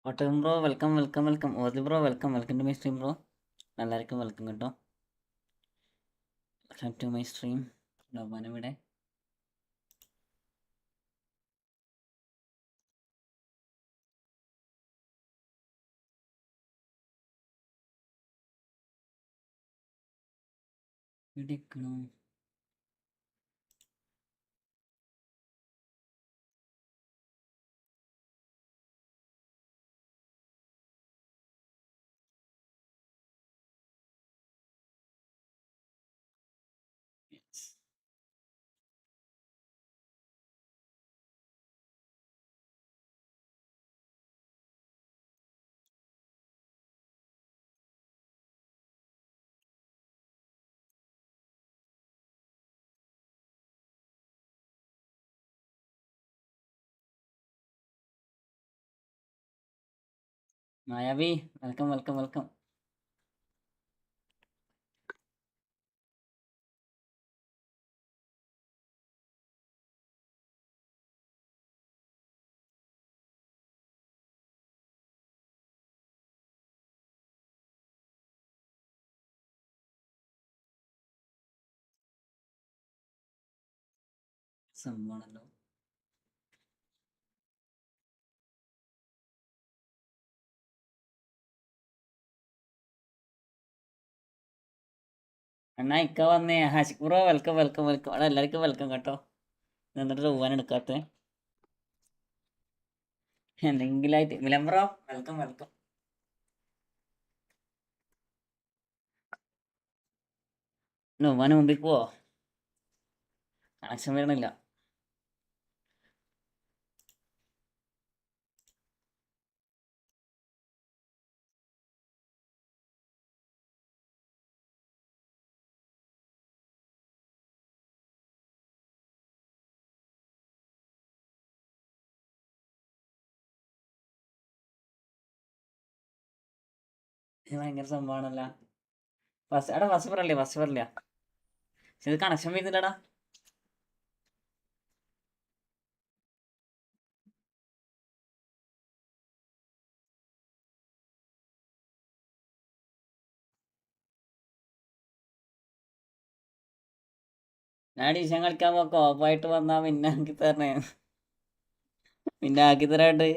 ഓട്ടം bro welcome welcome welcome ഓതി bro welcome welcome to my stream bro. എല്ലാവർക്കും welcome കേട്ടോ. Welcome to my stream. ഇവിടെ ഇടിക്കണോ? Mayavi welcome welcome welcome. സംഭവമാണല്ലോ. അണ്ണാ ഇക്ക വന്നേ. Hashik bro welcome welcome welcome. അവിടെ എല്ലാവർക്കും വെൽക്കം കേട്ടോ. എന്നിട്ട് പോവാൻ എടുക്കാത്ത എന്തെങ്കിലായിട്ട് മിലം ബ്രോ വെൽക്കം വെൽക്കം. പോവാന് മുമ്പിൽ പോവോ? കണക്ഷൻ വരണില്ല. ഇത് ഭയങ്കര സംഭവമാണല്ലോ. ഫസ്റ്റ് പറയല്ലേ ഫസ്റ്റ് പറയില്ല. പക്ഷെ ഇത് കണക്ഷൻ വരുന്നില്ലടാ. ഞാൻ ഡിസിഷൻ കളിക്കാൻ പോക്കോ ഓഫായിട്ട് വന്നാ പിന്നെ ആക്കി തരണേ. പിന്നെ ആക്കി തരാണ്ട്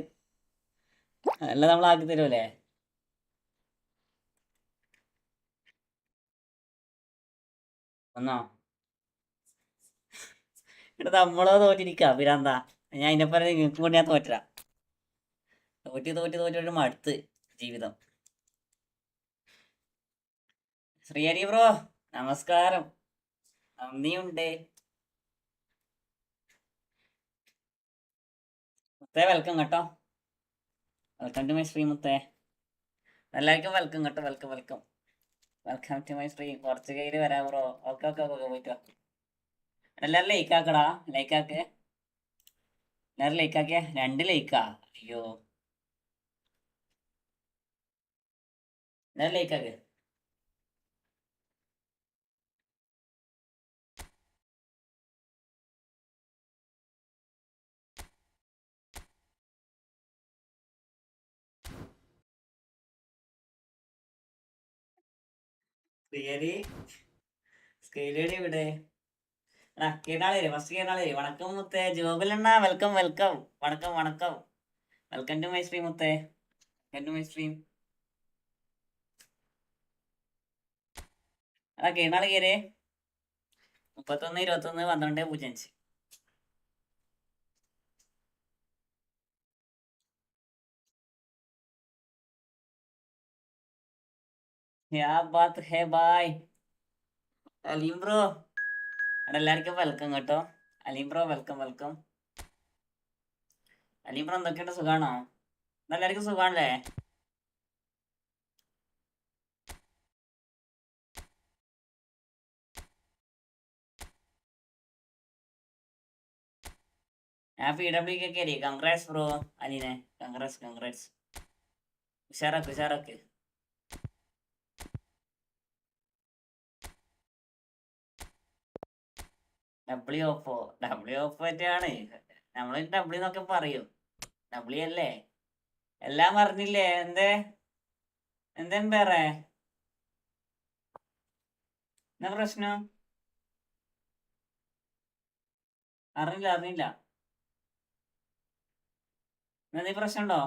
അല്ല നമ്മൾ ആക്കി തരുമല്ലേ? ഒന്നോ ഇവിടെ നമ്മളോ തോറ്റിരിക്ക പിന്നെന്താ. ഞാൻ അതിനെപ്പറ നിങ്ങൾക്ക് കൊണ്ട് ഞാൻ തോറ്റരാ. തോറ്റി തോറ്റി തോറ്റൊരു മടുത്ത് ജീവിതം. ശ്രീഹരി ബ്രോ നമസ്കാരം. നന്ദിയുണ്ട്. മുത്തേ വെൽക്കം കേട്ടോ. വെൽക്കം ടു മൈ സ്ട്രീം മുത്തേ. എല്ലാവർക്കും വെൽക്കം കേട്ടോ. Welcome welcome welcome to my stream. കുറച്ച് കയ്യിൽ വരാം ബ്രോ. ഓക്കെ ഓക്കെ ഓക്കെ പോയിട്ടോ. എല്ലാവരും ലൈക്കാക്കടാ. ലൈക്കാക്ക്. എല്ലാവരും ലൈക്കാക്കിയ 2 ലൈക്കാ. അയ്യോ എല്ലാവരും ലൈക്കാക്ക്. ശ്രീഹരി സ്കെയിലേടി ഇവിടെ. കേട്ടാളേ ഫസ്റ്റ് കേട്ടാളേ. വണക്കം മുത്തേ. ജോബിലെണ്ണ വെൽക്കം വെൽക്കം. വണക്കം വണക്കം. വെൽക്കം ടു മൈ സ്ട്രീം മുത്തേ. Welcome to my stream. കേട്ടാള് കേരേ. 31 21 12 05. യാ ബാത്ത് ഹേ ബായ്. അലീം ബ്രോ അവിടെ എല്ലാവർക്കും വെൽക്കം കേട്ടോ. Aleem bro welcome welcome. Aleem bro എന്തൊക്കെയുണ്ട്? സുഖാണോ? എല്ലാവർക്കും സുഖാണല്ലേ? ഞാൻ PW ഒക്കെ കയറി. കൺഗ്രാറ്റ്സ് ബ്രോ അലീനെ. Congrats congrats. ഉഷാറാക്ക് ഉഷാറാക്ക്. ഡബ്ല്യു ഓഫ് പറ്റിയാണ്. നമ്മൾ ഡബ്ല്യു എന്നൊക്കെ പറയും. ഡബ്ല്യു അല്ലേ? എല്ലാം അറിഞ്ഞില്ലേ? എന്താ വേറെ എന്താ പ്രശ്നം? അറിഞ്ഞില്ല. എന്താ പ്രശ്നമുണ്ടോ?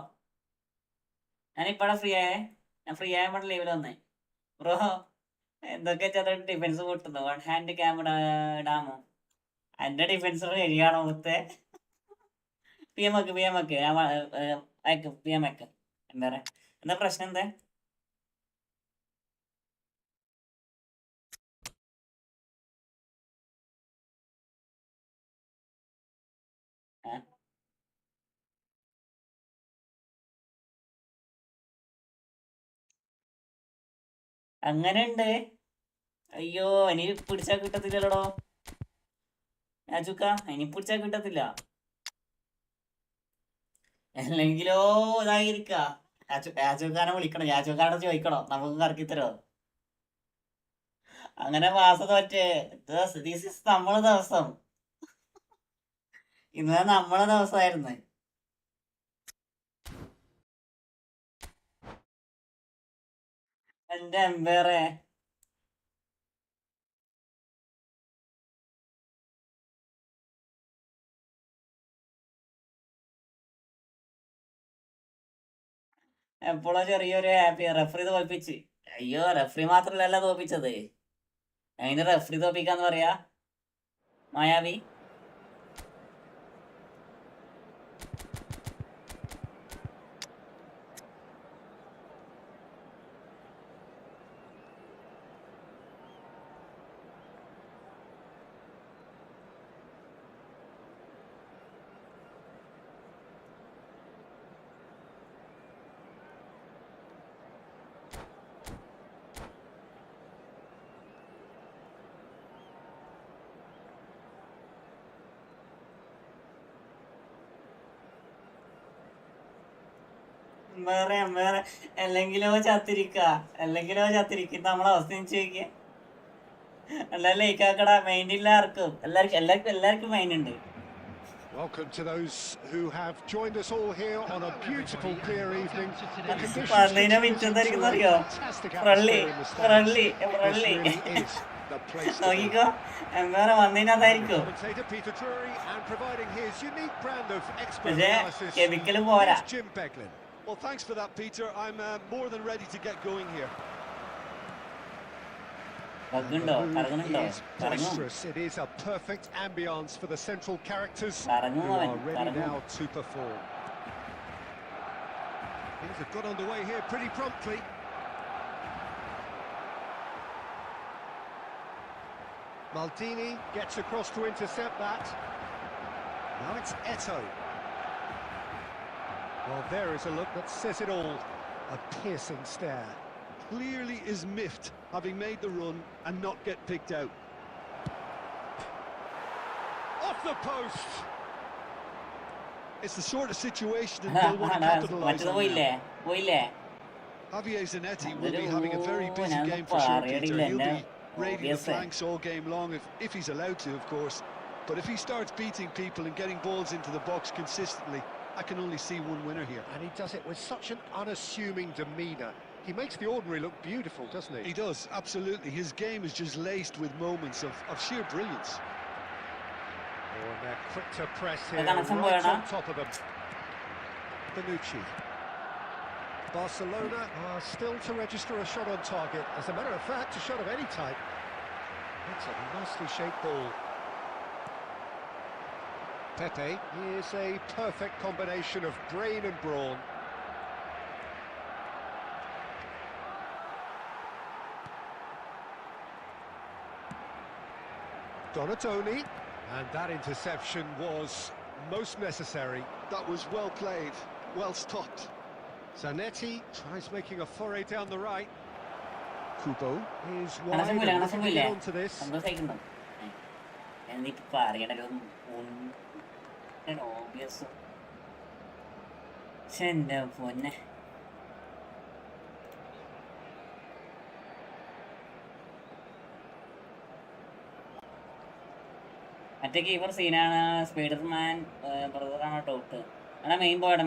ഞാനിപ്പഴാ ഞാൻ ഫ്രീ ആയ ഇവിടെ ലീവിൽ വന്നേ. ബ്രോ എന്തൊക്കെ ചെറിയ ഡിഫൻസ് കൂട്ടുന്നു. വൺ ഹാൻഡ് ക്യാമറ ഇടാമോ? എന്റെ ഡിഫൻസ് ശരിയാണോ മുത്തേ? PM ആക്ക് ഞാൻ അയക്ക് PM ആക്ക്. എന്താ പ്രശ്നം? അങ്ങനെയുണ്ട്. അയ്യോ, ഇനി പിടിച്ചാ കിട്ടത്തില്ലല്ലോ രാജുക്ക, ഇനി പിടിച്ചാ കിട്ടത്തില്ല. അല്ലെങ്കിലോ ഇതായിരിക്ക. രാജുക്കാനെ വിളിക്കണം, രാജുക്കാരോട് ചോദിക്കണോ നമുക്ക് കറക്കിത്തരോ? അങ്ങനെ മാസം തോറ്റേ. നമ്മളെ ദിവസം, ഇന്നലെ നമ്മളെ ദിവസമായിരുന്നു. എന്റെ എംപയറെ എപ്പോഴോ ചെറിയൊരു ഹാപ്പി. റെഫറി തോൽപ്പിച്ച്. അയ്യോ, റെഫറി മാത്രല്ല തോൽപ്പിച്ചത്, അതിന് റെഫറി തോൽപ്പിക്കാന്ന് പറയാ മായാവി. വേറെ അല്ലെങ്കിലോ ചത്തിരിക്ക നമ്മളെ അവസ്ഥ ചോദിക്ക. അല്ലല്ലേ ഇക്കാക്കട മൈൻഡ് ഇല്ല ആർക്കും. എല്ലാവർക്കും മൈൻഡ് ഉണ്ട്. Welcome to those who have joined us all here on a beautiful clear evening. The conditions അറിയോ? നോക്കിക്കോ, വേറെ വന്നതിനകത്തായിരിക്കും. പക്ഷേ കെമിക്കല് പോരാ. Well, thanks for that, Peter. I'm more than ready to get going here. It is a perfect ambience for the central characters who are ready now to perform. Things have got underway here pretty promptly. Maldini gets across to intercept that. Now it's Eto'o. Well, there is a look that says it all. A piercing stare. Clearly is miffed, having made the run and not get picked out. Off the post! It's the sort of situation that they'll want to capitalise on now. Javier Zanetti will be having a very busy game for sure, Peter. He'll be raiding the flanks all game long, if he's allowed to, of course. But if he starts beating people and getting balls into the box consistently, I can only see one winner here. And he does it with such an unassuming demeanour. He makes the ordinary look beautiful, doesn't he? He does, absolutely. His game is just laced with moments of sheer brilliance. Oh, and they're quick to press here, right on top of them. Bonucci. Barcelona are still to register a shot on target. As a matter of fact, a shot of any type. It's a nicely shaped ball. Pepe is a perfect combination of brain and brawn. Donatoni, and that interception was most necessary. That was well played, well stopped. Zanetti tries making a foray down the right. Kubo is wide and looking to get onto this. മറ്റേ keeper സീനാണ്. Spiderman ബ്രദറാണ് doubt. അതാ main പോയടാ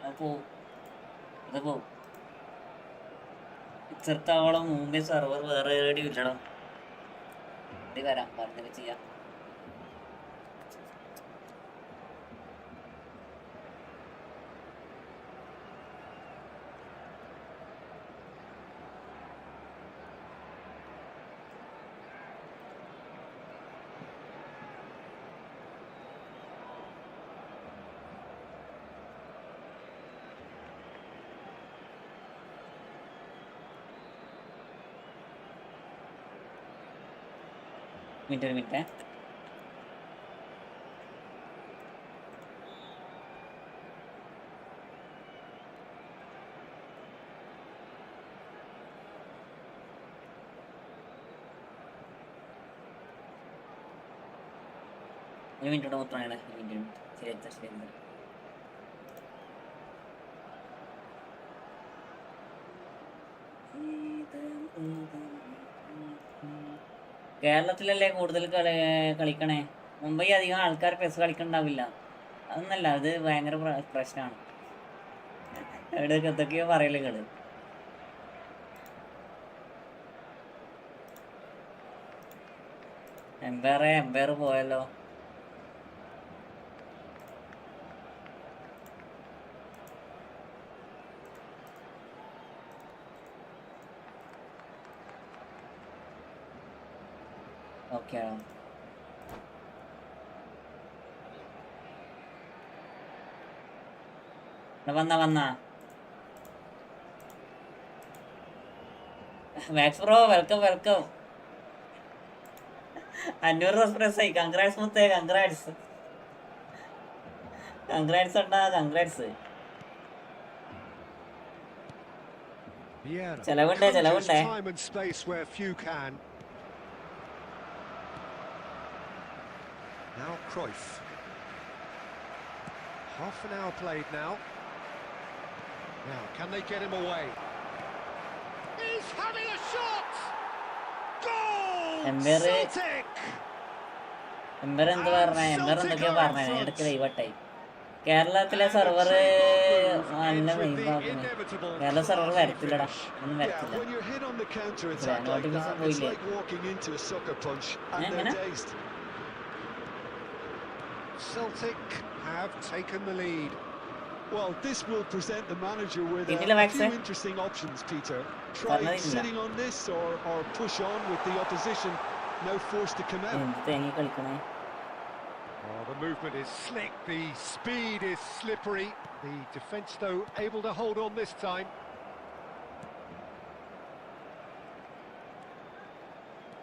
അത് പോവും. ഇത് പോവും. ഇത്രത്തോളം മുമ്പേ സെർവർ വേറെ എവിടെയും ഇല്ലണം. ഇത് വരാം, പറഞ്ഞൊക്കെ ചെയ്യാം. ഒരു മിനിറ്റ്. ഒരു മിനിറ്റ് കൂടെ മൊത്തമാണ്. ശരി ശരി. കേരളത്തിലല്ലേ കൂടുതൽ കളിക്കണേ. മുംബൈ അധികം ആൾക്കാർ പെസ് കളിക്കണ്ടാവില്ല. അതൊന്നല്ല, അത് ഭയങ്കര പ്രശ്നമാണ്. എവിടെയൊക്കെ എന്തൊക്കെയോ പറയല് കള്. എംപയർ പോയല്ലോ. ഓക്കെ, വന്ന മാക്സ് ബ്രോ, വെൽക്കം. 500 എക്സ്പ്രസ് ആയി. കൺഗ്രാറ്റ്സ് മുത്തേ, congrats Anna, congrats. ചെലവുണ്ടേ. Now Cruyff. Half an hour played now. Now, can they get him away? He's having a shot! Goal! Celtic! എന്തൊക്കെയാ പറഞ്ഞേ, ഇടയ്ക്ക് ദൈവട്ടായി. കേരളത്തിലെ സെർവർ നല്ല കേരള സെർവർ വരത്തില്ലടാ, ഒന്നും വരത്തില്ല. നോട്ടിഫിക്കേഷൻ പോയില്ലേ? എങ്ങനെ? Celtic have taken the lead. Well, this will present the manager with a few interesting options, Peter. Try sitting on this or push on with the opposition. No force to come out. Oh, the movement is slick, the speed is slippery. The defence, though, able to hold on this time.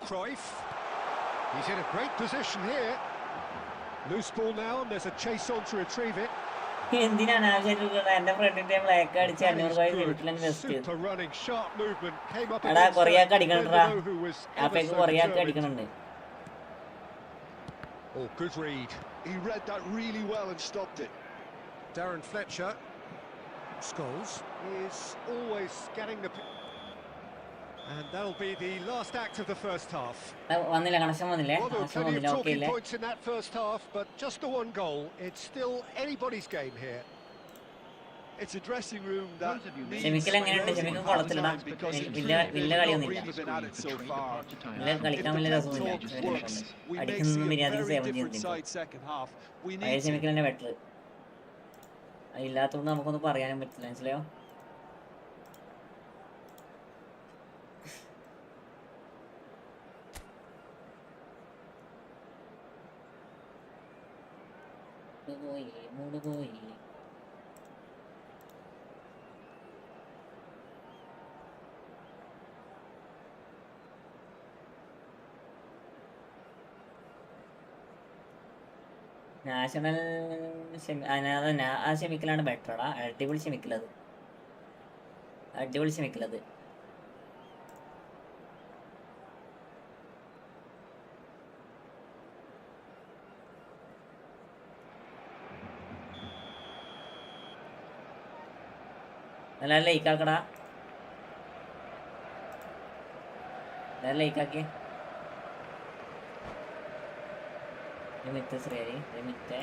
Cruyff. He's in a great position here. Loose ball now, and there's a chase on to retrieve it. എന്തിനാണ് എന്റെ ഫ്രണ്ടിന്റെ black അടിച്ച് 500 Super running, sharp movement, came up എടാ കൊറിയാക്ക് അടിക്കണടാ, ആപ്പേക്ക് കൊറിയാക്ക് അടിക്കണുണ്ട്. Oh, good read. He read that really well and stopped it. Darren Fletcher. Scholes is always getting the... And that'll be the last act of the first half. വന്നില്ല, connection വന്നില്ലേ? Well, there were plenty of talking points in that first half, but just the one goal. It's still anybody's game here. It's a dressing room that ഷെമിക്കൽ എങ്ങനെയുണ്ട്? ഷെമിക്കൽ കുളത്തിലിടാ, വലിയ കളിയൊന്നുമില്ല. കളിക്കാൻ വലിയ രസമൊന്നുമില്ല. അടിക്കുന്ന ബിരിയാണിക്ക് സേവം ചെയ്യുന്നില്ല. പഴയ ഷെമിക്കൽ തന്നെ ബെറ്റർ. അതില്ലാത്തതുകൊണ്ട് നമുക്കൊന്നും പറയാനും പറ്റില്ല, മനസ്സിലായോ? പോയി നാഷണൽ ആ ഷെമിക്കലാണ് ബെറ്ററാടാ. അടിപൊളി ഷെമിക്കലത്. നല്ല ലൈക്കാക്കടാ, ലൈക്കാക്കി. Limit Sri limit.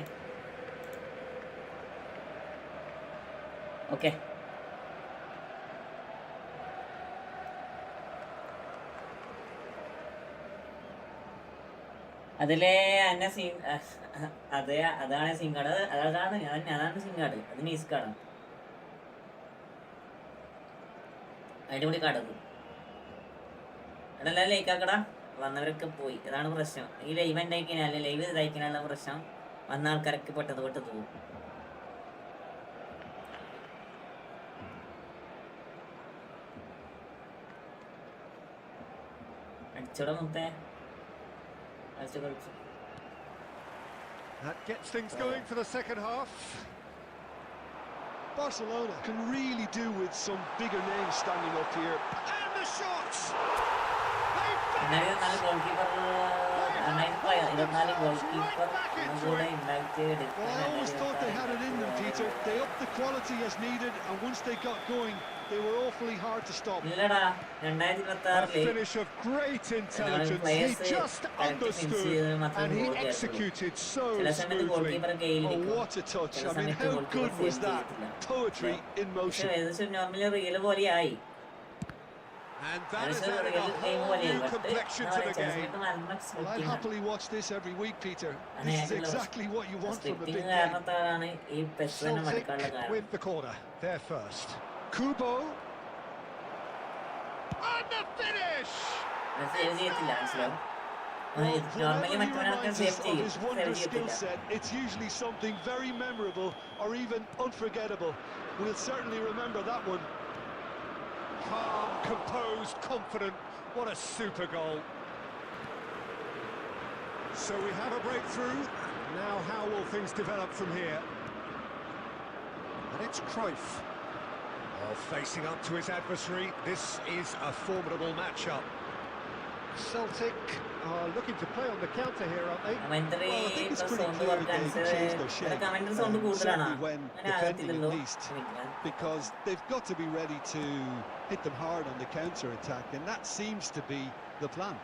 ഓക്കെ, അതിലെ എന്നെ സീൻ അതെ അതാണ് സീൻ കാർഡ്. അതാണ് സീൻ കാർഡ്. അത് നീസ് കാർഡാണ്. അടിപൊളി കാർഡ് അത്. എല്ലാം ലൈക്കാക്കടാ. വന്നവരൊക്കെ പോയി. അതാണ് പ്രശ്നം. ഈ ലൈവ് ഉണ്ടായിക്കഴിഞ്ഞാൽ ലൈവ് ഇതായിക്കഴിഞ്ഞാലുള്ള പ്രശ്നം വന്ന ആൾക്കാരൊക്കെ പെട്ടത് പോകും. അടിച്ചോടെ മുത്തേ. That gets things going for the second half. Barcelona can really do with some bigger names standing up here. And the shots! Well, I always thought they had it in them, Peter. They upped the quality as needed, and once they got going, they were awfully hard to stop. A finish of great intelligence. He just understood and he executed so smoothly. Oh, what a touch. I mean, how good was that? Poetry in motion. And that has added a whole new complexion to the game. Well, I'd happily watch this every week, Peter. This is exactly what you want from a big game. Celtic win the corner. They're first. Kubo. And the finish! Well, whenever he reminds us of his wondrous skill set, it's usually something very memorable or even unforgettable. We'll certainly remember that one. Calm, composed, confident. What a super goal. So we have a breakthrough. Now how will things develop from here? And it's Cruyff. Oh, facing up to his adversary. This is a formidable matchup. Celtic are looking to play on the counter here, aren't they? Well, I think it's pretty clear they've changed their shape, certainly when defending at least, because they've got to be ready to hit them hard on the counter-attack, and that seems to be the plan.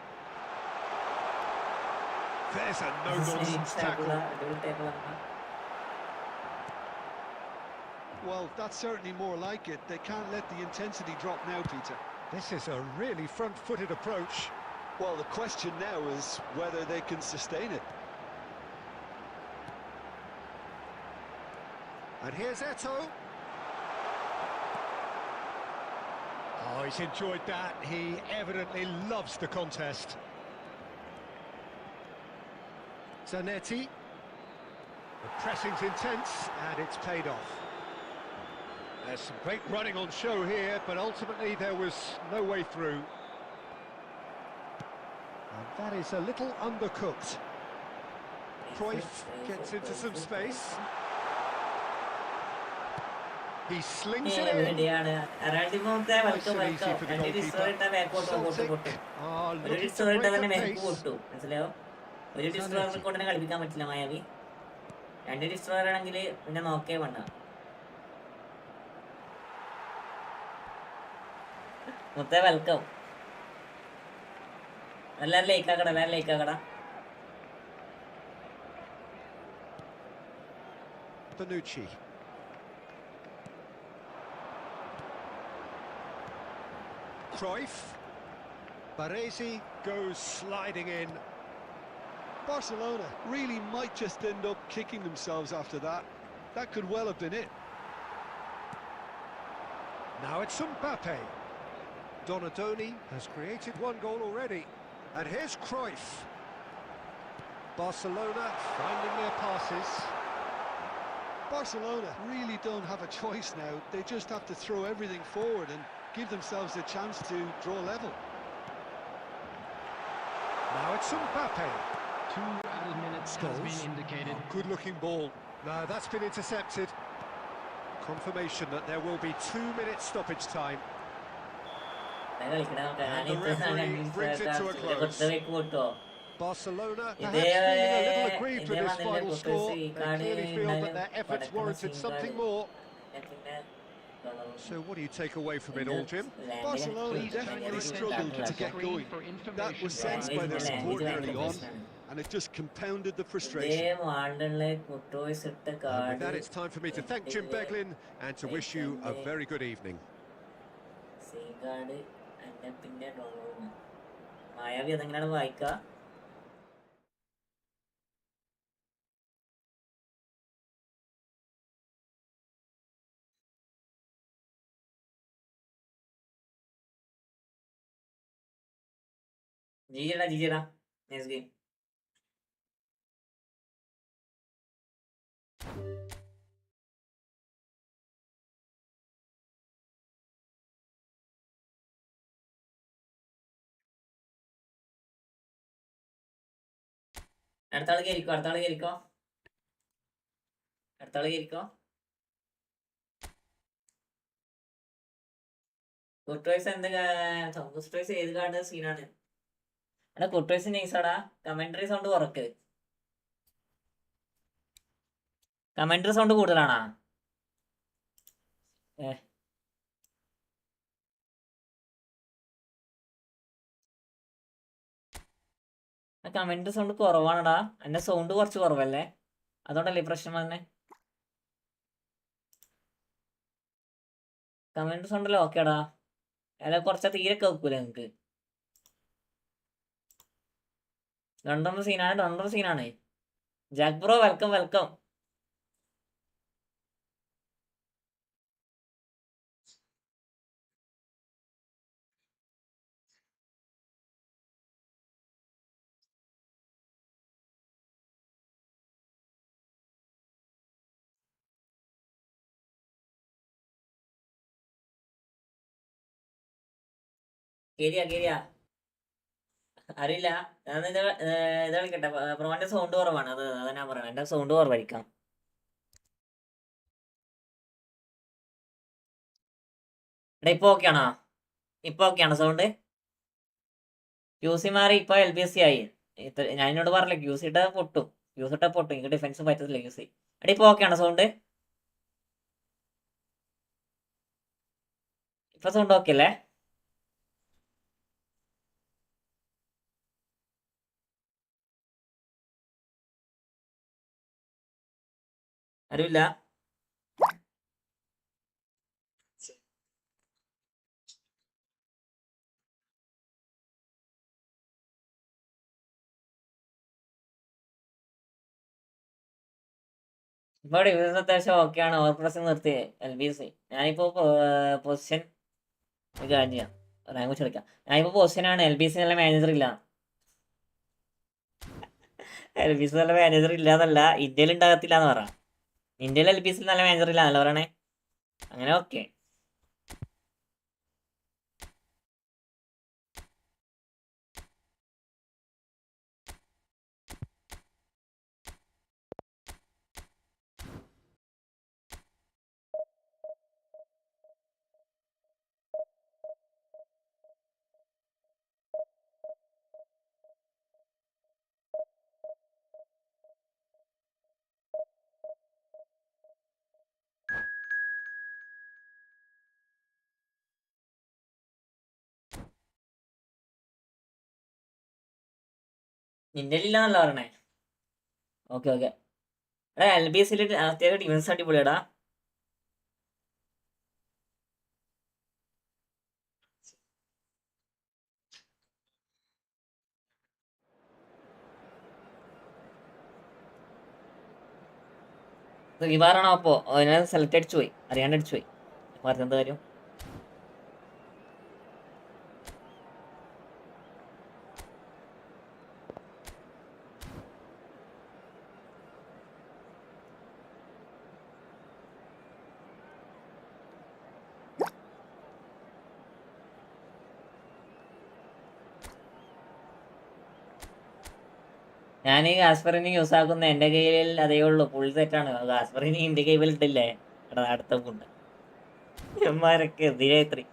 There's a no-nonsense tackle. Well, that's certainly more like it. They can't let the intensity drop now, Peter. This is a really front-footed approach. Well, the question now is whether they can sustain it. And here's Eto'o. Oh, he's enjoyed that. He evidently loves the contest. Zanetti. The pressing's intense, and it's paid off. There's some great running on show here, but ultimately there was no way through. And that is a little undercooked. Cruyff gets into some space. He slings it in. Nice and easy for the goalkeeper. Celtic are looking to break the pace. ഒരു destroyer കൊണ്ടിനെ കളിപ്പിക്കാൻ പറ്റില്ല മായാവി. 2 destroyer ആണെങ്കിൽ പിന്നെ നോക്കേ വേണ്ട. മുത്തേ welcome. എല്ലാവരും ലൈക്കാക്കടാ. Bonucci. Cruyff. Baresi goes sliding in. Barcelona really might just end up kicking themselves after that. That could well have been it. Now it's Mbappe. Donadoni has created 1 goal already. And here's Cruyff. Barcelona finding their passes. Barcelona really don't have a choice now. They just have to throw everything forward and give themselves a chance to draw level. Now it's Mbappe. 2 added minutes has been indicated. Oh, good-looking ball. No, that's been intercepted. Confirmation that there will be 2 minutes stoppage time. And the referee brings it to a close. Barcelona perhaps feeling a little aggrieved with this final score. They clearly feel that their efforts warranted something more. So what do you take away from it all, Jim? Barcelona definitely struggled to get going. That was sensed by their support early on, and it just compounded the frustration. With that, it's time for me to thank Jim Beglin and to wish you a very good evening. മായാവി അതെങ്ങനെയാണ് വായിക്കുക? ജിജിടാ nice game. അടുത്താള് കേറിക്കോ. കുട്ടോയ്സ് കുട്ടോയ്സ് ഏത് card സീനാണ്? എടാ Courtois നൈസാടാ. Commentary sound കുറക്ക്. Commentary sound കൂടുതലാണാ? Commentary sound കുറവാണടാ. എന്റെ സൗണ്ട് കുറച്ച് കുറവല്ലേ, അതുകൊണ്ടല്ലേ ഈ പ്രശ്നം വന്നെ. കമന്ററി സൗണ്ടല്ലേ ഓക്കേടാ. അല്ല കുറച്ച തീരെ കേൾക്കൂല നിങ്ങക്ക്. രണ്ടൊന്നും സീനാണ്. Jack bro welcome. കേരിയാ അറിയില്ല. ഇത് കളിക്കട്ടെ. ബ്രോന്റെ സൗണ്ട് കുറവാണ്, അതാ ഞാൻ പറയണത്. എന്റെ സൗണ്ട് കുറവായിരിക്കാം. എടാ ഇപ്പൊ ഓക്കെയാണോ സൗണ്ട്? QC മാറി ഇപ്പൊ LBC ആയി. ഞാൻ എന്നോട് പറഞ്ഞില്ല QC ഇട്ടാ പൊട്ടും. എനിക്ക് ഡിഫൻസ് പറ്റത്തില്ല QC. എടാ ഇപ്പൊ ഓക്കെയാണോ സൗണ്ട്? ഇപ്പൊ സൗണ്ട് ഓക്കെ അല്ലേ? അറിയില്ല. ഇപ്പൊ ഡിഫൻസ് അത്യാവശ്യം ഓക്കെയാണ്. ഓവർ പ്രസിംഗ് നിർത്തി LBC. ഞാനിപ്പോ പൊസിഷൻ റാങ്ക് വെച്ച് കളിക്കാം. ഞാനിപ്പോ പൊസിഷനാണ്. LBC നല്ല മാനേജർ ഇല്ല. LBC നല്ല മാനേജർ ഇല്ലാന്നല്ല, ഇന്ത്യയിൽ ഉണ്ടാകത്തില്ല എന്ന് പറ. ഇന്ത്യയിൽ LBC നല്ല മാനേജർ ഇല്ല എന്നല്ല പറയണേ. അങ്ങനെ ഓക്കെ. ഇന്ത്യയിൽ ഇല്ലാന്നല്ല പറയണേ. ഓക്കെ. എടാ LBCയിൽ അത്യാവശ്യം ഡിഫൻസ് അടിപൊളിയാടാ. വിവാറാണോ? അപ്പോ അതിനെ സെലക്ട് അടിച്ചു പോയി, അറിയാണ്ട് അടിച്ചു പോയി. പറഞ്ഞെന്താ കാര്യം? ഞാൻ ഈ ഗാസ്പറിനെ യൂസ് ആക്കുന്ന എന്റെ കയ്യിൽ അതേ ഉള്ളൂ. ഫുൾ സെറ്റാണ്. ഗാസ്പറിന് ഇന്ത്യ കൈവിൽ ഇട്ടില്ലേ അടുത്ത ഫുഡ് എമാരൊക്കെ എതിരേത്രി.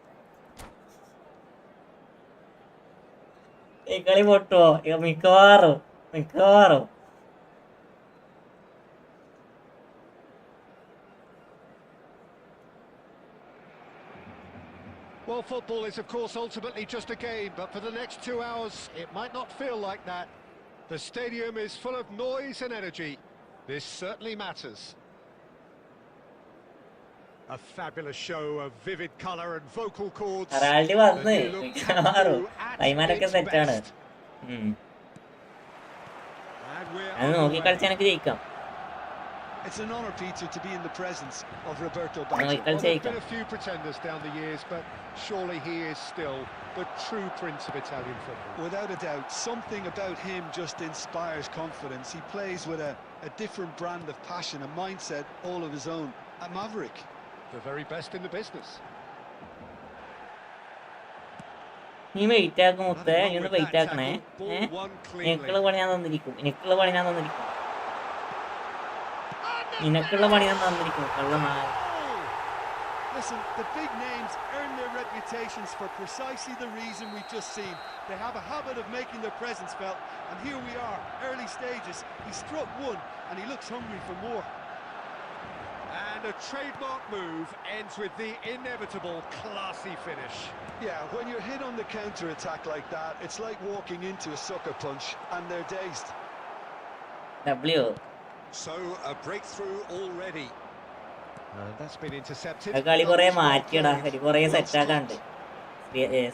ഈ കളി പൊട്ടുവോ? മിക്കവാറും. Well, football is, of course, ultimately just a game, but for the next 2 hours, it might not feel like that. The stadium is full of noise and energy. This certainly matters. A fabulous show of vivid colour and vocal cords. Araldi vannu mikkavaru Aimanokke set aanu. അത് നോക്കി കളിച്ചാൽ എനിക്ക് ജയിക്കാം. It's an honour, Peter, to be in the presence of Roberto Baggio. Well, there have been a few pretenders down the years, but surely he is still the true prince of Italian football. Without a doubt, something about him just inspires confidence. He plays with a different brand of passion, a mindset all of his own. A maverick. The very best in the business. നീ wait ആക്കും മുത്തേ, നീ ഒന്ന് wait ആക്കണേ. നിനക്കുള്ള പണി ഞാൻ തന്നിരിക്കും, നിനക്കുള്ള പണി ഞാൻ തന്നിരിക്കും, നിനക്കുള്ള പണി ഞാൻ തന്നിരിക്കും. കള്ളനായ. Listen, the big names earn their reputations for precisely the reason we've just seen. They have a habit of making their presence felt, and here we are, early stages. He struck one, and he looks hungry for more. And a trademark move ends with the inevitable classy finish. Yeah, when you're hit on the counter-attack like that, it's like walking into a sucker punch, and they're dazed. W. So, a breakthrough already. That's been intercepted. കളി കുറേ മാറ്റിയടാ, കുറേ സെറ്റാക്കാണ്ട്.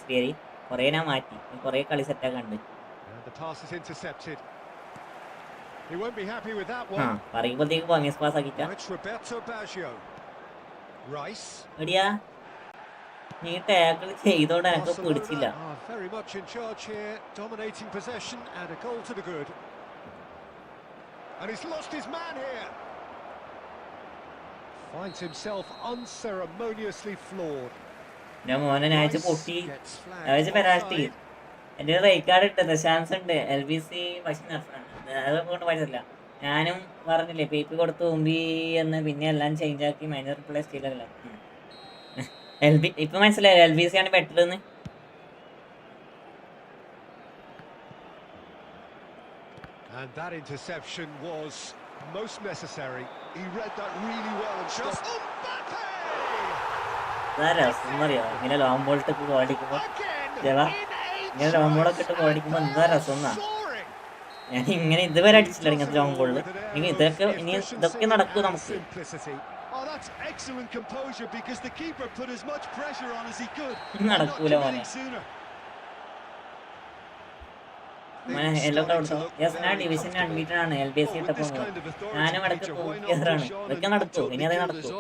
സ്പിയറി കുറേ ഞാൻ മാറ്റി, കുറേ കളി സെറ്റാക്കാണ്ട്. The pass is intercepted. He won't be happy with that one. പറയുമ്പോഴത്തേക്ക് പങ്ങേസ് പാസ് ആക്കിട്ടാ. It's Roberto Baggio. Rice. എടിയാ, നീ ടാക്കിൾ ചെയ്തോണ്ട് എനിക്ക് പിടിച്ചില്ല. Very much in charge here, dominating possession and a goal to the good. And he's lost his man here. Finds himself unceremoniously floored. ഞാൻ മോനെ ഞായച്ച പൊട്ടി, ഞായച്ച പെനാൽറ്റി. എൻ്റെ റേറ്റ് കാർഡ് ഇട്ട് ദശാംശം ഉണ്ട്, LBC പക്ഷെ അതുകൊണ്ട് പറ്റില്ല. ഞാനും പറഞ്ഞില്ലേ പേപ്പി കൊടുത്ത് മുമ്പി എന്ന്, പിന്നെ എല്ലാം ചേഞ്ച് ആക്കി മാനേജർ പ്ലേ സ്റ്റീലല്ല. ഇപ്പൊ മനസ്സിലായി LBC ആണ് ബെറ്റർ എന്ന്. And that interception was most necessary. He read that really well and just Mbappe. രസം അറിയോ ഇങ്ങനെ ലോങ് ബോൾട്ടൊക്കെ ഓടിക്കുമ്പോ, ഇങ്ങനെ ലോങ് ബോളൊക്കെ ഇട്ട് ഓടിക്കുമ്പോ എന്താ രസം എന്നാ. ഞാൻ ഇങ്ങനെ ഇതുവരെ അടിച്ചില്ല ഇങ്ങനത്തെ ലോങ് ബോളില്. ഇനി ഇതൊക്കെ നടക്കും നമുക്ക്. നടക്കൂല മോനെ. എല്ലാം കൊടുത്തോ. യെസ്, ഞാൻ ഡിവിഷൻ അൺബീറ്റഡ് ആണ്. LBC ഇട്ടപ്പോ ഞാനും ഇടയ്ക്ക് തോക്കിയതാണ്. ഇതൊക്കെ നടക്കൂ, ഇനി അതേ നടക്കൂ.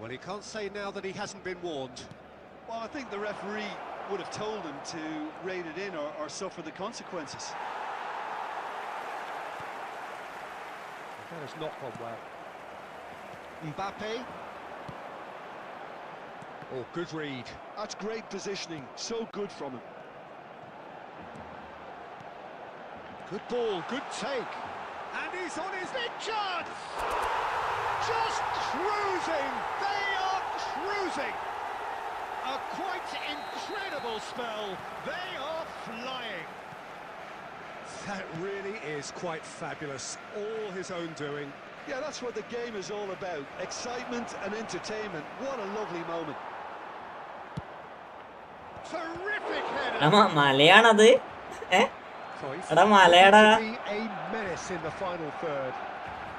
Well, he can't say now that he hasn't been warned. Well, I think the referee would have told him to rein it in or suffer the consequences. That has not gone well. Mbappe. Oh, good read. That's great positioning. So good from him. Good ball, good take. And he's on his big chance! Just cruising! They are cruising! A quite incredible spell. They are flying. That really is quite fabulous. All his own doing. Yeah, that's what the game is all about. Excitement and entertainment. What a lovely moment. Terrific header. മലയാണത്. എടാ മലയാടാ. A menace in the final third.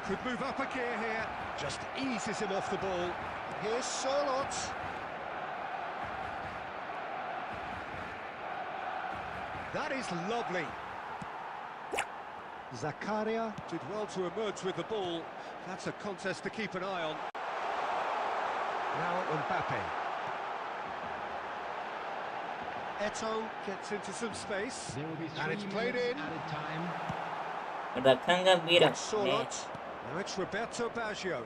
Could move up a gear here. Just eases him off the ball. Here's Charlotte. That is lovely. Zakaria did well to emerge with the ball. That's a contest to keep an eye on. Now Mbappe. Eto gets into some space. And it's played in. Charlotte. Now it's Roberto Baggio.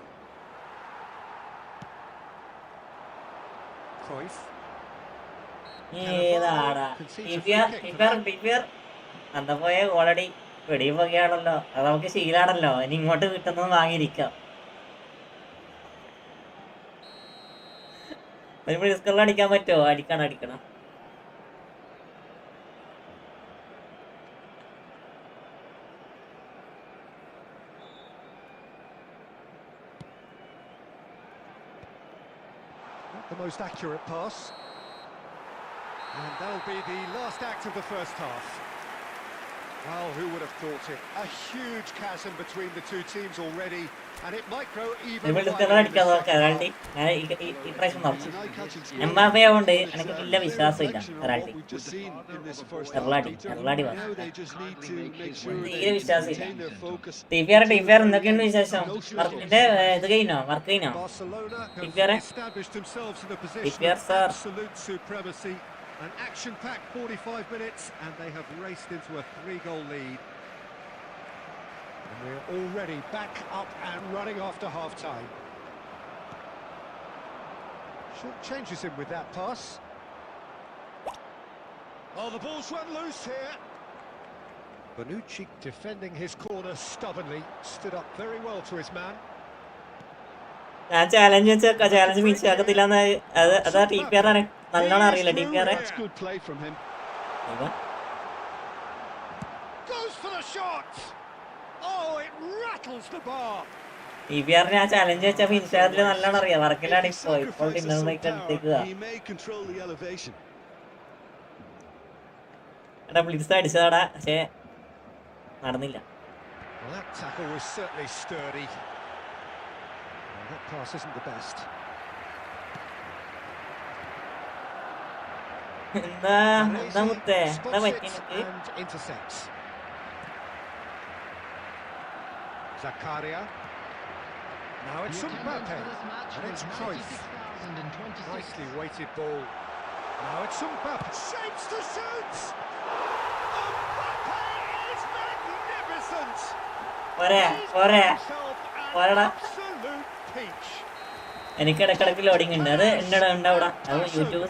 Cruyff. ഏതാടാ അന്ത പോയ already വെടിയൊക്കെയാണല്ലോ, അത് നമുക്ക് ശീലാണല്ലോ. ഇനി ഇങ്ങോട്ട് കിട്ടുന്നത് വാങ്ങിയിരിക്കാം. ഒരു പ്രിസ്കറിൽ അടിക്കാൻ പറ്റുമോ? അടിക്കണം. The most accurate pass. And that'll be the last act of the first half. Well, who would have thought it? A huge chasm between the two teams already, and it might grow even wider in the second half. ഇപ്രാവശ്യം നോക്കാം. Mbappe ആവുകൊണ്ട് എനിക്ക് വലിയ വിശ്വാസമില്ല പെറാൾഡി. തീരെ വിശ്വാസമില്ല. TPR എന്തൊക്കെയുണ്ട് വിശേഷം? വർക്കിന്റെ ഇത് കഴിഞ്ഞോ? വർക്ക് കഴിഞ്ഞോ? TPR sir. An action-packed 45 minutes, and they have raced into a 3-goal lead. And we're already back up and running after half-time. Short changes in with that pass. Oh, the ball's run loose here. Bonucci defending his corner stubbornly, stood up very well to his man. ഞാൻ challenge മിസ്സാക്കത്തില്ലെന്ന് അതാ TPR നല്ലോണം അറിയില്ല. TPR ടിപിആറിന് ആ challenge വെച്ചാൽ ഇൻസ്റ്റാഗ്രാമിൽ നല്ലോണം അറിയാം. വർക്കിലാണ് ഇപ്പോൾ ഡിന്നറിലേക്ക് എടുത്തേക്കുക. എടാ ബ്ലിറ്റ്സ് അടിച്ചതാടാ, പക്ഷേ നടന്നില്ല. That pass isn't the best. എന്താ മുത്തേ എന്താ പറ്റി? And intercepts. Zakaria. Now it's Mbappe. And it's Cruyff. Nicely weighted ball. Now it's Mbappe. Shapes to shoot. Mbappe is magnificent. പോരാടാ. എനിക്ക് ഇടക്കിടക്ക് ലോഡിങ് ഉണ്ട്. അത് എൻ്റെ ഉണ്ടാവിടെ. അത് യൂട്യൂബ്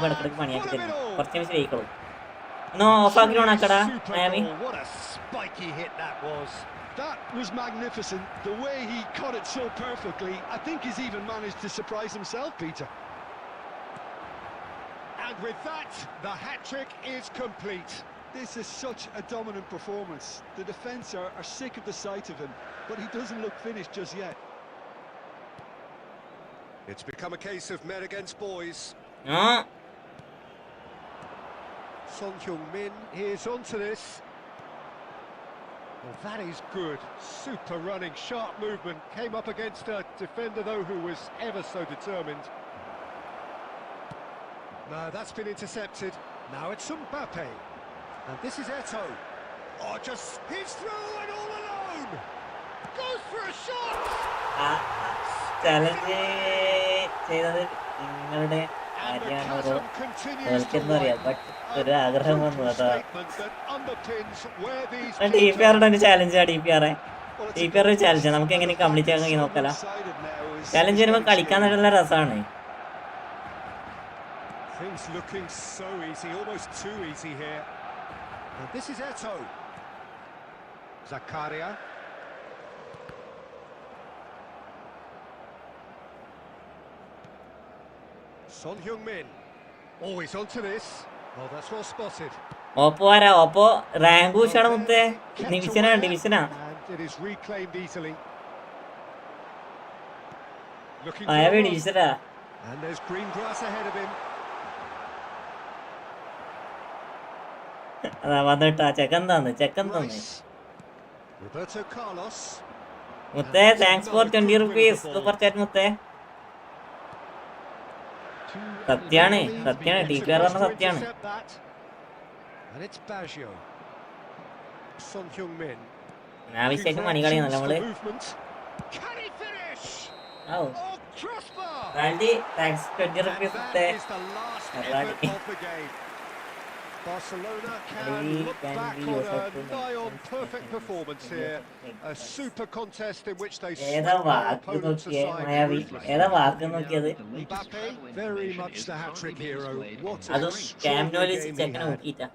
ഇടക്കിടക്ക് പണിയാക്കി തരും. കുറച്ച് നിമിഷം ജയിക്കുള്ളൂ. ഒന്ന് ഓഫാക്കി ഓണാക്കടാ മാമി. That was magnificent. The way he caught it so perfectly. I think he's even managed to surprise himself, Peter. And with that, the hat-trick is complete. This is such a dominant performance. The defence are sick of the sight of him, but he doesn't look finished just yet. It's become a case of men against boys. Son Heung-min is onto this. Well, that is good. Super running, sharp movement. Came up against a defender, though, who was ever so determined. No, that's been intercepted. Now it's Mbappe. And this is Eto'o. Oh, just he's through and all alone. Goes for a shot. Challenge ചെയ്തത് നിങ്ങളുടെ കാര്യമാണോ കേൾക്കുന്നറിയാം. But ഒരു ആഗ്രഹം വന്നു. അതാ ടിപിആറുടെ ഒരു ചാലഞ്ചാ. TPR ഒരു ചാലഞ്ചാണ്. നമുക്ക് എങ്ങനെ കംപ്ലീറ്റ് ആക്കാൻ നോക്കാലോ. ചാലഞ്ച് വരുമ്പോൾ കളിക്കാൻ നല്ല രസമാണ്. Things looking so easy, almost too easy here. And this is Eto'o. Zakaria. Son Heung-min. Always onto this. Oh, that's well spotted. Oppo ആരാ? ഓപ്പോ റാങ്ക് ഊശാണ് മുത്തേ. ഡിവിഷനാ. And it is reclaimed easily. Looking ഡിവിഷനാ. And there's green grass ahead of him. അതാ വന്നിട്ടാ ചെക്കൻ തന്നു. Roberto Carlos. മുത്തേ thanks for 20 rupees super chat മുത്തേ. സത്യാണ് TPR പറഞ്ഞ സത്യാണ്. And it's Baggio. Son Heung-min. ആവശ്യമായിട്ട് മണി കളിയാണ് നമ്മള്. Can he finish? Oh. Crossbar. Randy, thanks 20 rupees മുത്തേ. That is the last effort of the game. Barcelona can look back on a nigh-on perfect performance here. A super contest in which they swept their opponents aside. Mbappe, very much the hat-trick hero. What a extraordinary game.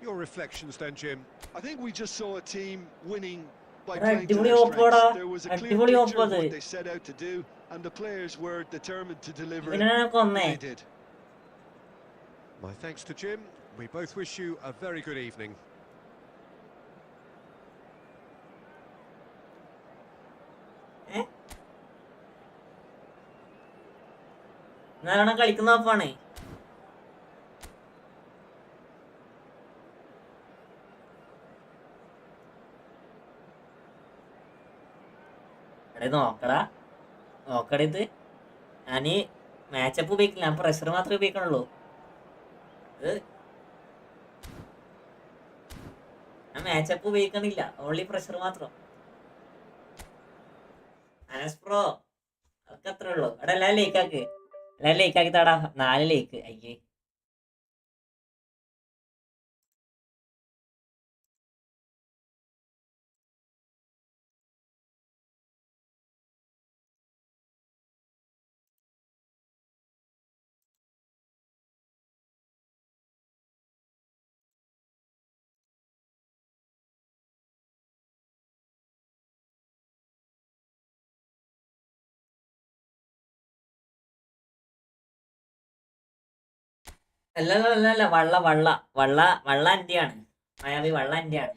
Your reflections then, Jim? I think we just saw a team winning by Right, playing to Dimuli their Oppoda. strengths. There was a clear Dimuli picture of Oppoda. what they set out to do, and the players were determined to deliver it. They did. My thanks to Jim. We both wish you a very good evening. നല്ലോണം കളിക്കുന്ന ഒപ്പാണ്. എടേ നോക്കടാ ഇത് ഞാൻ matchup ഉപയോഗിക്കില്ല, ഞാൻ pressure മാത്രമേ ഉപയോഗിക്കണുള്ളൂ. ഞാൻ മാച്ചപ്പ് ഉപയോഗിക്കണില്ല, ഓൺലി പ്രഷർ മാത്രം. അനസ് പ്രോ അതൊക്കെ അത്രേ ഉള്ളൂ. എടാ എല്ലാം ലേക്കാക്കി താടാ, 4 ലേക്ക്. അയ്യേ അല്ല വള്ള എന്റെയാണ് മായാവി, വള്ള എന്റെയാണ്.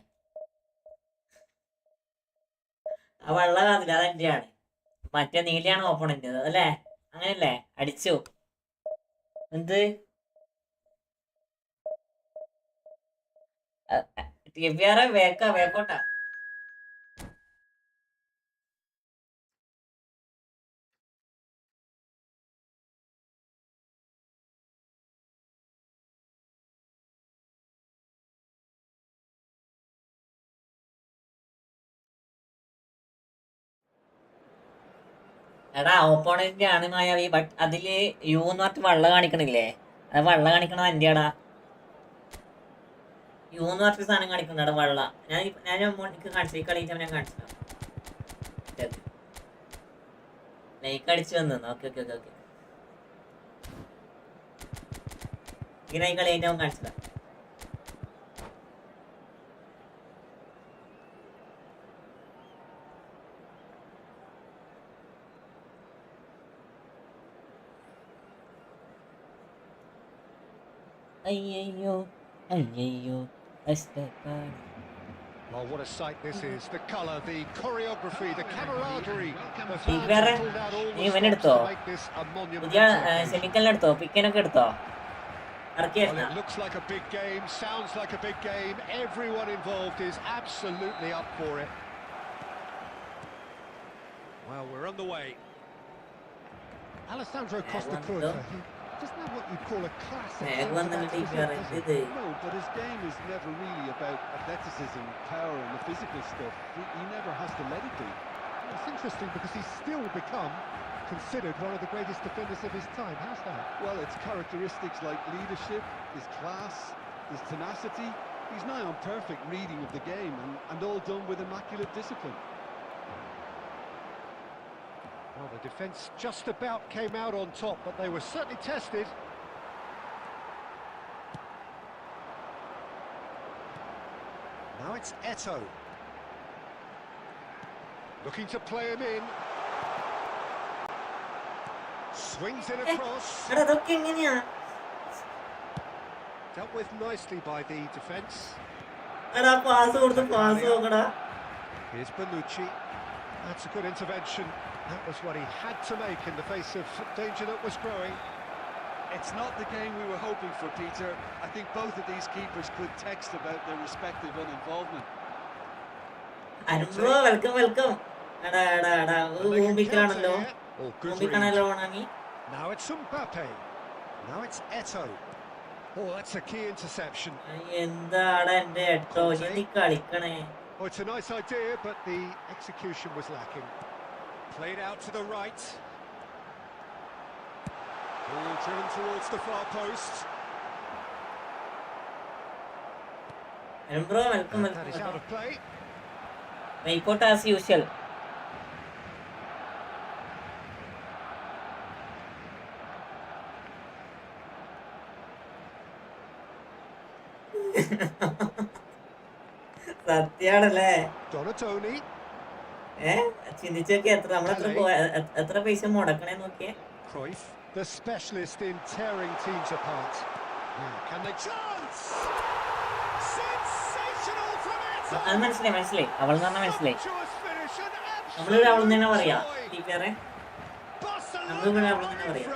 ആ വള്ള കാണില്ല, അത് എന്റെയാണ്. മറ്റേ നീലയാണ് ഓപ്പണന്റ് അല്ലേ? അങ്ങനെയല്ലേ? അടിച്ചു എന്ത് വേക്കോട്ടാ. എടാ ഓപ്പോണന്റ് ആണ് മായാവി, ബട്ട് അതില് യു എന്ന് പറഞ്ഞിട്ട് വള്ള കാണിക്കണില്ലേ? അത് വള്ള കാണിക്കണത് എന്റെയാടാ. യു എന്ന് പറഞ്ഞിട്ട് സാധനം കാണിക്കണ്ടാ വള്ള. ഞാൻ കാണിച്ചു, ഈ കളിയിട്ട് ഞാൻ കാണിച്ചു. ലൈക്ക് അടിച്ചു വന്നു. ഓക്കെ ഇങ്ങനെ ഈ കളി കഴിഞ്ഞാൽ കാണിച്ചതാ. അയ്യോ Well, what a sight this is. The colour, the choreography, the camaraderie. നീ ഇവനെടുത്തോ? പുതിയ സെമിക്കലിനെടുത്തോ? പിക്കനൊക്കെ എടുത്തോ? Well, it looks like a big game, sounds like a big game. Everyone involved is absolutely up for it. Well, we're on the way. Alessandro Costa Curta. Doesn't have what you'd call a classic. No, but his game is never really about athleticism, power and the physical stuff. He never has to let it be. It's interesting because he's still become considered one of the greatest defenders of his time. How's that? Well, it's characteristics like leadership, his class, his tenacity. He's nigh on perfect reading of the game and all done with immaculate discipline. Well, the defence just about came out on top, but they were certainly tested. Now it's Eto. Looking to play him in. Swings it across. Dealt with nicely by the defence. Here's Bonucci. That's a good intervention. That was what he had to make in the face of danger that was growing. It's not the game we were hoping for, Peter. I think both of these keepers could text about their respective uninvolvement. welcome. Now it's Mbappe. Now it's Eto. Oh, that's a key interception. Oh, it's a nice idea, but the execution was lacking. Played out to the right. Ball driven towards the far post. That is out of play. Boycott as usual. സത്യാണല്ലേ? Donatoni. ചിന്തിച്ചൊക്കെ എത്ര പൈസ മുടക്കണേ നോക്കിയേ. Cruyff, the specialist in tearing teams apart. Can they chance? Sensational from it. അത് മനസ്സിലായി അവൾ എന്ന് പറഞ്ഞാൽ മനസ്സിലായി. നമ്മള് അവൾ തന്നെ പറയാ ടീച്ചറെ, നമ്മള് അവൾ തന്നെ പറയാ.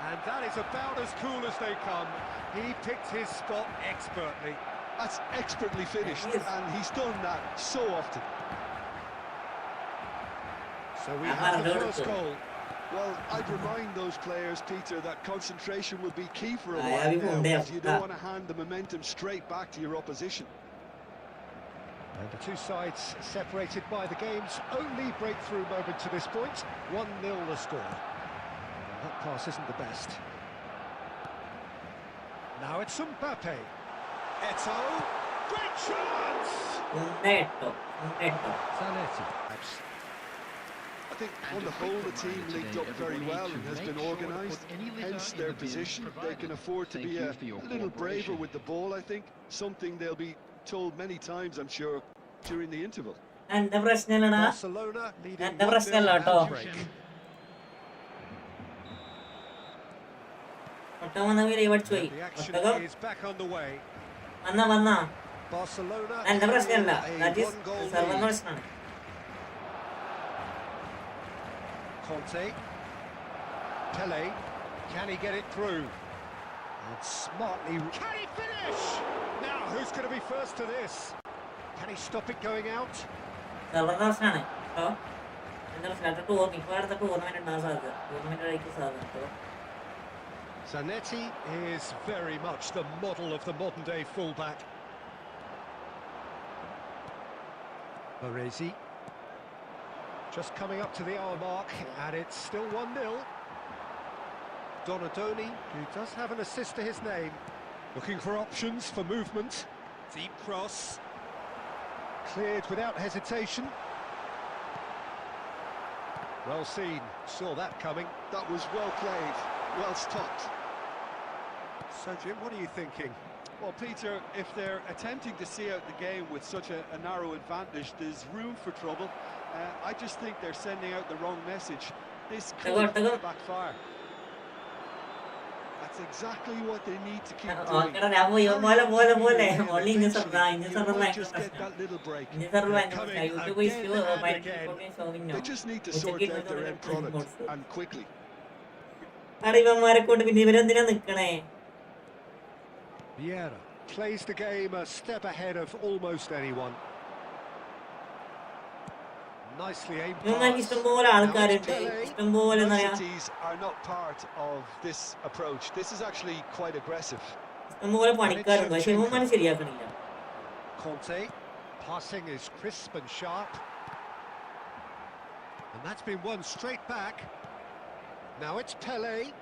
And that is about as cool as they come. He picked his spot expertly. That's expertly finished, and he's done that so often. So we have the first goal. Well, I'd remind those players, Peter, that concentration will be key for a I while have now, it as you don't want to hand the momentum straight back to your opposition. And the two sides separated by the game's only breakthrough moment to this point. 1-0 the score. And that pass isn't the best. Now it's Mbappe. Eto'o. Great chance! Zanetti. I think on the whole the team linked up very well and has been organised, hence their position. They can afford to be a little braver with the ball, I think, something they'll be told many times, I'm sure, during the interval. Barcelona leading 1-0 at break. The action is back on the way. Barcelona a one-goal lead. Conte. Pele. Can he get it through? And smartly... Can he finish? Now, who's going to be first to this? Can he stop it going out? Zanetti is very much the model of the modern-day fullback. Baresi. Just coming up to the hour mark, and it's still 1-0. Donadoni, who does have an assist to his name. Looking for options for movement. Deep cross. Cleared without hesitation. Well seen, saw that coming. That was well played, well stopped. So Jim, what are you thinking? Well, Peter, if they're attempting to see out the game with such a narrow advantage, there's room for trouble. I just think they're sending out the wrong message. This could backfire. That's exactly what they need to keep doing. You might just get that little break. They just need to sort out their end product, and quickly. Vieira plays the game a step ahead of almost anyone. Nicely aimed pass. Velocities are not part of this approach. This is actually quite aggressive. Conte, passing is crisp and sharp. And that's been won straight back. Now it's Pele.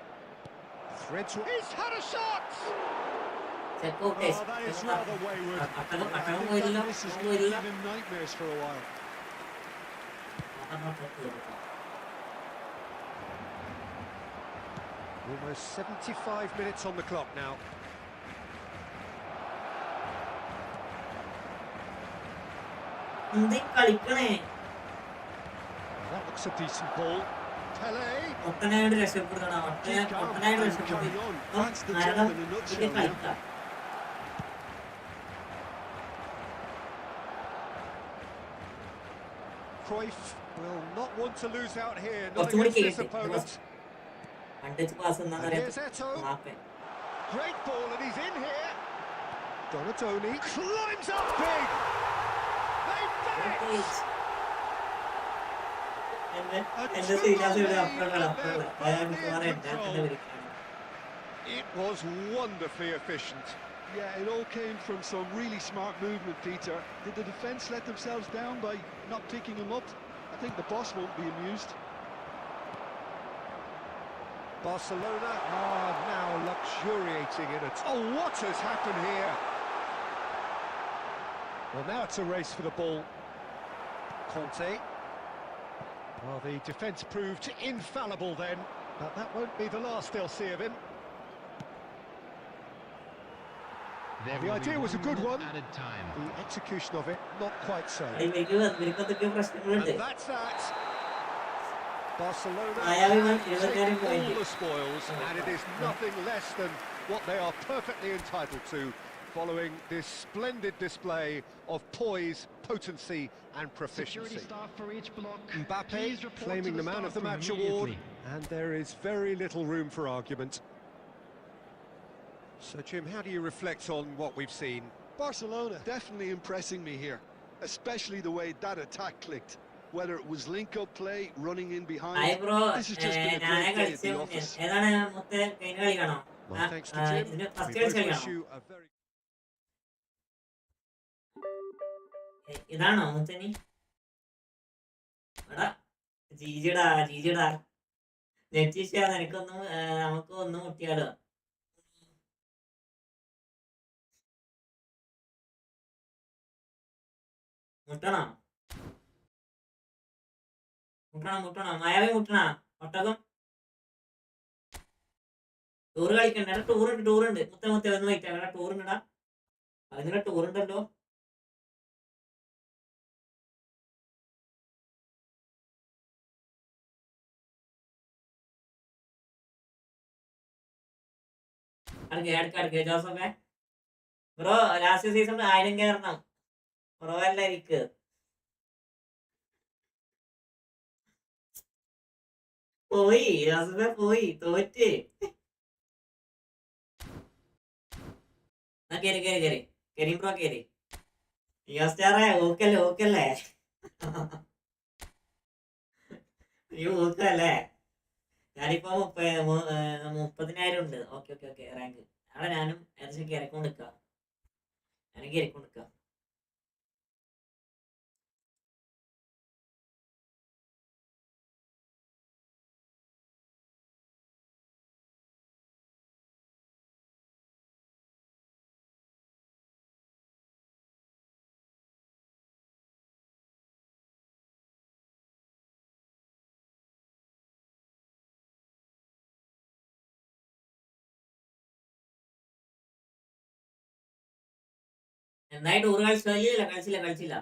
Threads. He's had a shot! Oh, that is rather wayward. This is giving him nightmares for a while. Almost 75 minutes on the clock now. That looks a decent ball. Pele. That's the job in a nutshell now. Cruyff will not want to lose out here, not against this opponent. And here's Eto'o. Great ball, and he's in here. Donadoni climbs up big. They've done it. It was wonderfully efficient. Yeah, it all came from some really smart movement, Peter. Did the defence let themselves down by not picking him up? I think the boss won't be amused. Barcelona are now luxuriating in it. Oh, what has happened here? Well, now it's a race for the ball. Conte. Well, the defence proved infallible then, but that won't be the last they'll see of him. The idea was a good one. The execution of it, not quite so. And that's that. Barcelona taking all the spoils, and it is nothing less than what they are perfectly entitled to, following this splendid display of poise, potency and proficiency. Mbappe claiming the Man of the Match award, and there is very little room for argument. So, Jim, how do you reflect on what we've seen? Barcelona definitely impressing me here, especially the way that attack clicked. Whether it was link-up play, running in Hi behind, bro, this has just been a great day at the office. ഏതാണ് മുത്ത് കഴിഞ്ഞ കളി കാണോ? My thanks to Jim. ഇതിന് We first കളിച്ച both കളി wish കാണോ? you a very... ഇതാണോ മുത്തനി? എടാ ജീജിടാ നെറ്റിഷ്യാ നിനക്കൊന്നും നമുക്ക് ഒന്നും മുട്ടിയാലോ? മുട്ടണോ മായാവി മുട്ടണ ഒട്ടകം ടൂറ് കളിക്കണ്ട. ടൂറുണ്ട് മുത്ത ഒന്ന് വൈറ്റാ ടൂറുണ്ടടാ. അതിനുള്ള ടൂറുണ്ടല്ലോ. അടുക്ക ജോസഫേ ബ്രോ ലാസ്റ്റ് സീസൺ 1000 കയറണം ബ്രോ എല്ലാരിക്ക്. പോയി ജോസഫേ പോയി തോറ്റ്. കേറി ബ്രോ കേറി. സ്റ്റാറേ ഓക്കല്ലേ ഈ ഊക്കല്ലേ. ഞാനിപ്പോ 30,000 ഉണ്ട്. Okay rank. അവിടെ ഞാനും ഏകദേശം കയറിക്കൊണ്ടിരിക്കാം. എന്തായി ടൂർ കളിച്ചില്ല.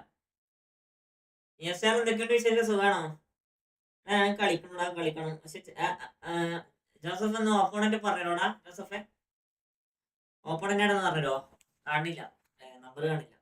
എന്തൊക്കെയുണ്ട് വിശേഷം? സുഖാണോ? കളിക്കണം. പക്ഷെ ജോസഫ് ഒന്ന് ഓപ്പോണന്റ് പറഞ്ഞോടാ. ജോസഫെ ഓപ്പോണന്റ് ആണെന്ന് പറഞ്ഞോ. കാണില്ല, നമ്പർ കാണില്ല.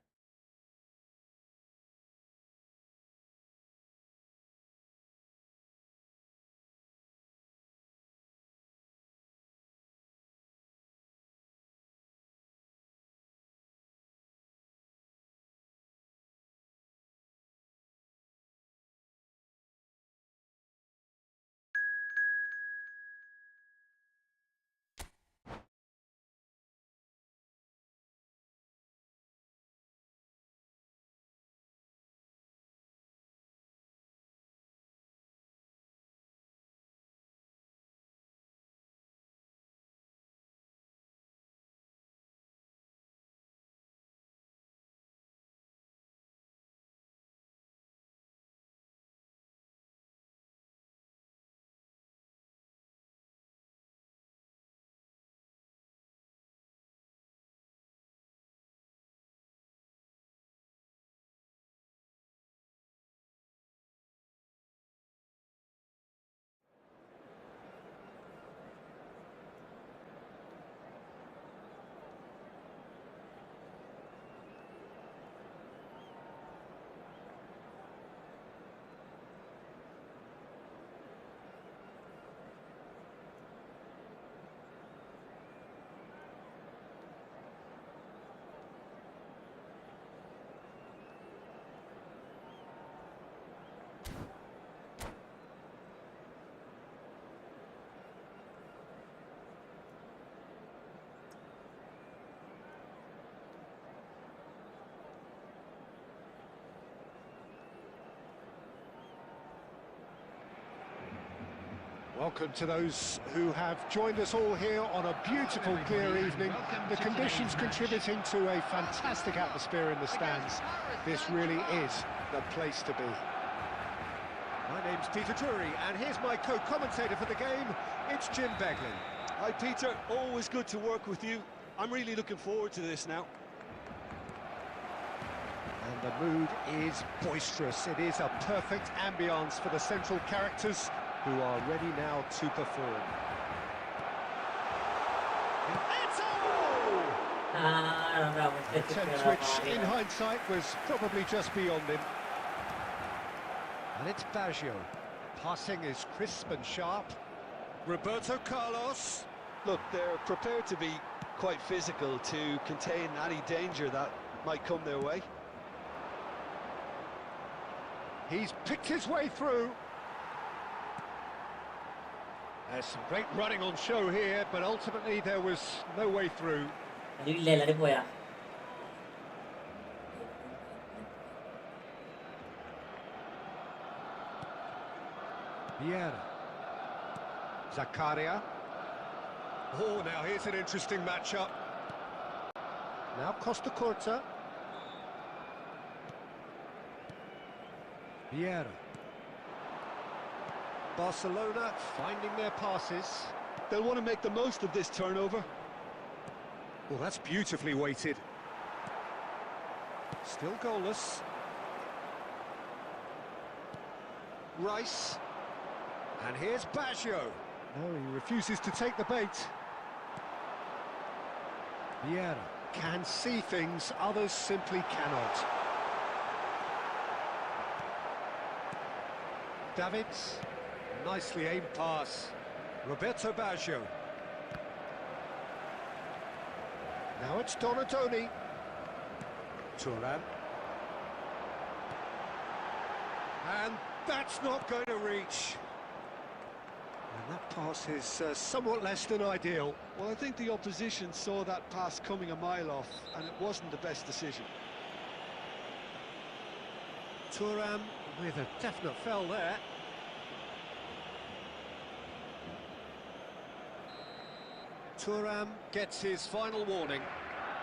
Welcome to those who have joined us all here on a beautiful, clear evening. The conditions contributing to a fantastic atmosphere in the stands. This really is the place to be. My name's Peter Drury, and here's my co-commentator for the game. It's Jim Beglin. Hi Peter, always good to work with you. I'm really looking forward to this now. And the mood is boisterous. It is a perfect ambience for the central characters, who are ready now to perform. Attempt which, in hindsight, was probably just beyond him. And it's Baggio. Passing is crisp and sharp. Roberto Carlos. Look, they're prepared to be quite physical to contain any danger that might come their way. He's picked his way through. There's some great running on show here, but ultimately there was no way through. ഇല്ല എല്ലാരും പോയാ Vieira. Zakaria. Oh, now here's an interesting matchup. Now Costa Corta. Vieira. Barcelona finding their passes. They'll want to make the most of this turnover. Well, that's beautifully weighted. Still goalless. Rice. And here's Baggio. No, he refuses to take the bait. Vieira can see things others simply cannot. Davids. Nicely aimed pass. Roberto Baggio. Now it's Donatoni. Turan. And that's not going to reach. And that pass is somewhat less than ideal. Well, I think the opposition saw that pass coming a mile off, and it wasn't the best decision. Turan with a definite foul there. Turan gets his final warning.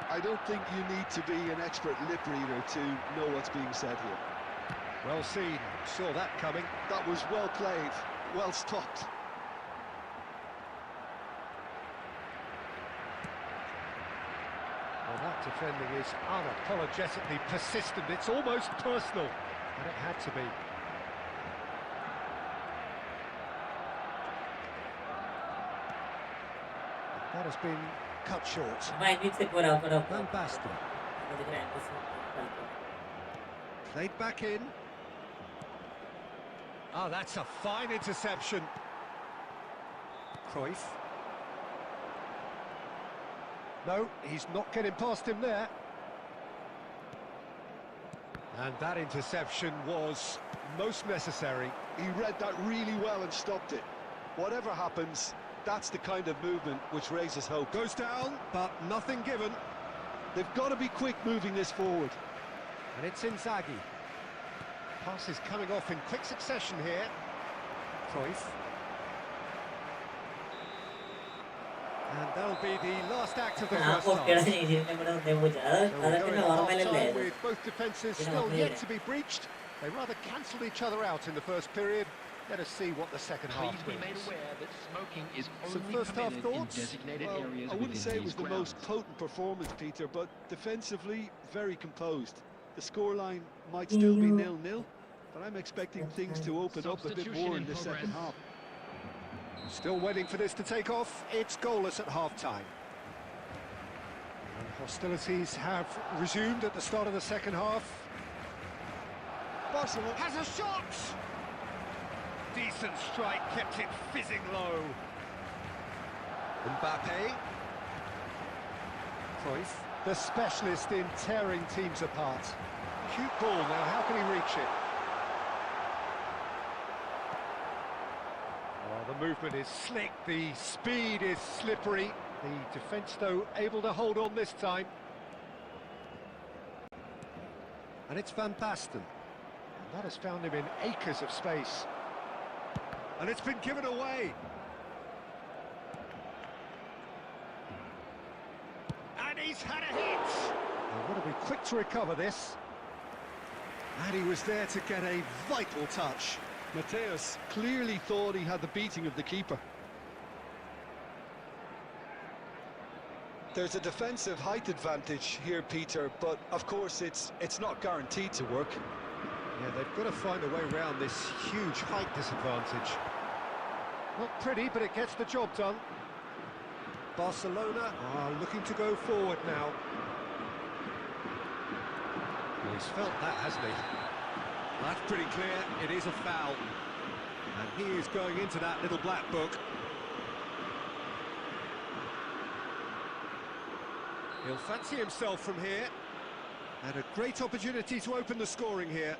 I don't think you need to be an expert lip reader to know what's being said here. Well seen, saw that coming. That was well played, well stopped. Well, that defending is unapologetically persistent. It's almost personal, and it had to be. That has been cut short. Van Basten. Played back in. Oh, that's a fine interception. Cruyff. No, he's not getting past him there. And that interception was most necessary. He read that really well and stopped it. Whatever happens, that's the kind of movement which raises hope. Goes down, but nothing given. They've got to be quick moving this forward. And it's Inzaghi. Passes coming off in quick succession here. Cruyff. And that'll be the last act of the first half. With both defences still yet to be breached, they rather cancelled each other out in the first period. Let us see what the second half Please be made brings. aware that smoking is Some only first half permitted in thoughts? designated Well, areas I wouldn't within say it was these the most grounds. potent performance, Peter, but defensively, very composed. The scoreline might still be 0-0, but I'm expecting things to open up a bit more in the second half. Still waiting for this to take off. It's goalless at half-time. And hostilities have resumed at the start of the second half. Barcelona Has a shot! Decent strike, kept it fizzing low. Mbappe. Cruyff, the specialist in tearing teams apart. Cute ball now, how can he reach it? Oh, the movement is slick, the speed is slippery. The defence, though, able to hold on this time. And it's Van Basten. And that has found him in acres of space. And it's been given away. And he's had a hit. They've got to be quick to recover this. And he was there to get a vital touch. Mateus clearly thought he had the beating of the keeper. There's a defensive height advantage here, Peter, but of course it's not guaranteed to work. Yeah, they've got to find a way around this huge height disadvantage. Not pretty, but it gets the job done. Barcelona are looking to go forward now. Well, he's felt that, hasn't he? That's pretty clear, it is a foul. And he is going into that little black book. He'll fancy himself from here. And a great opportunity to open the scoring here.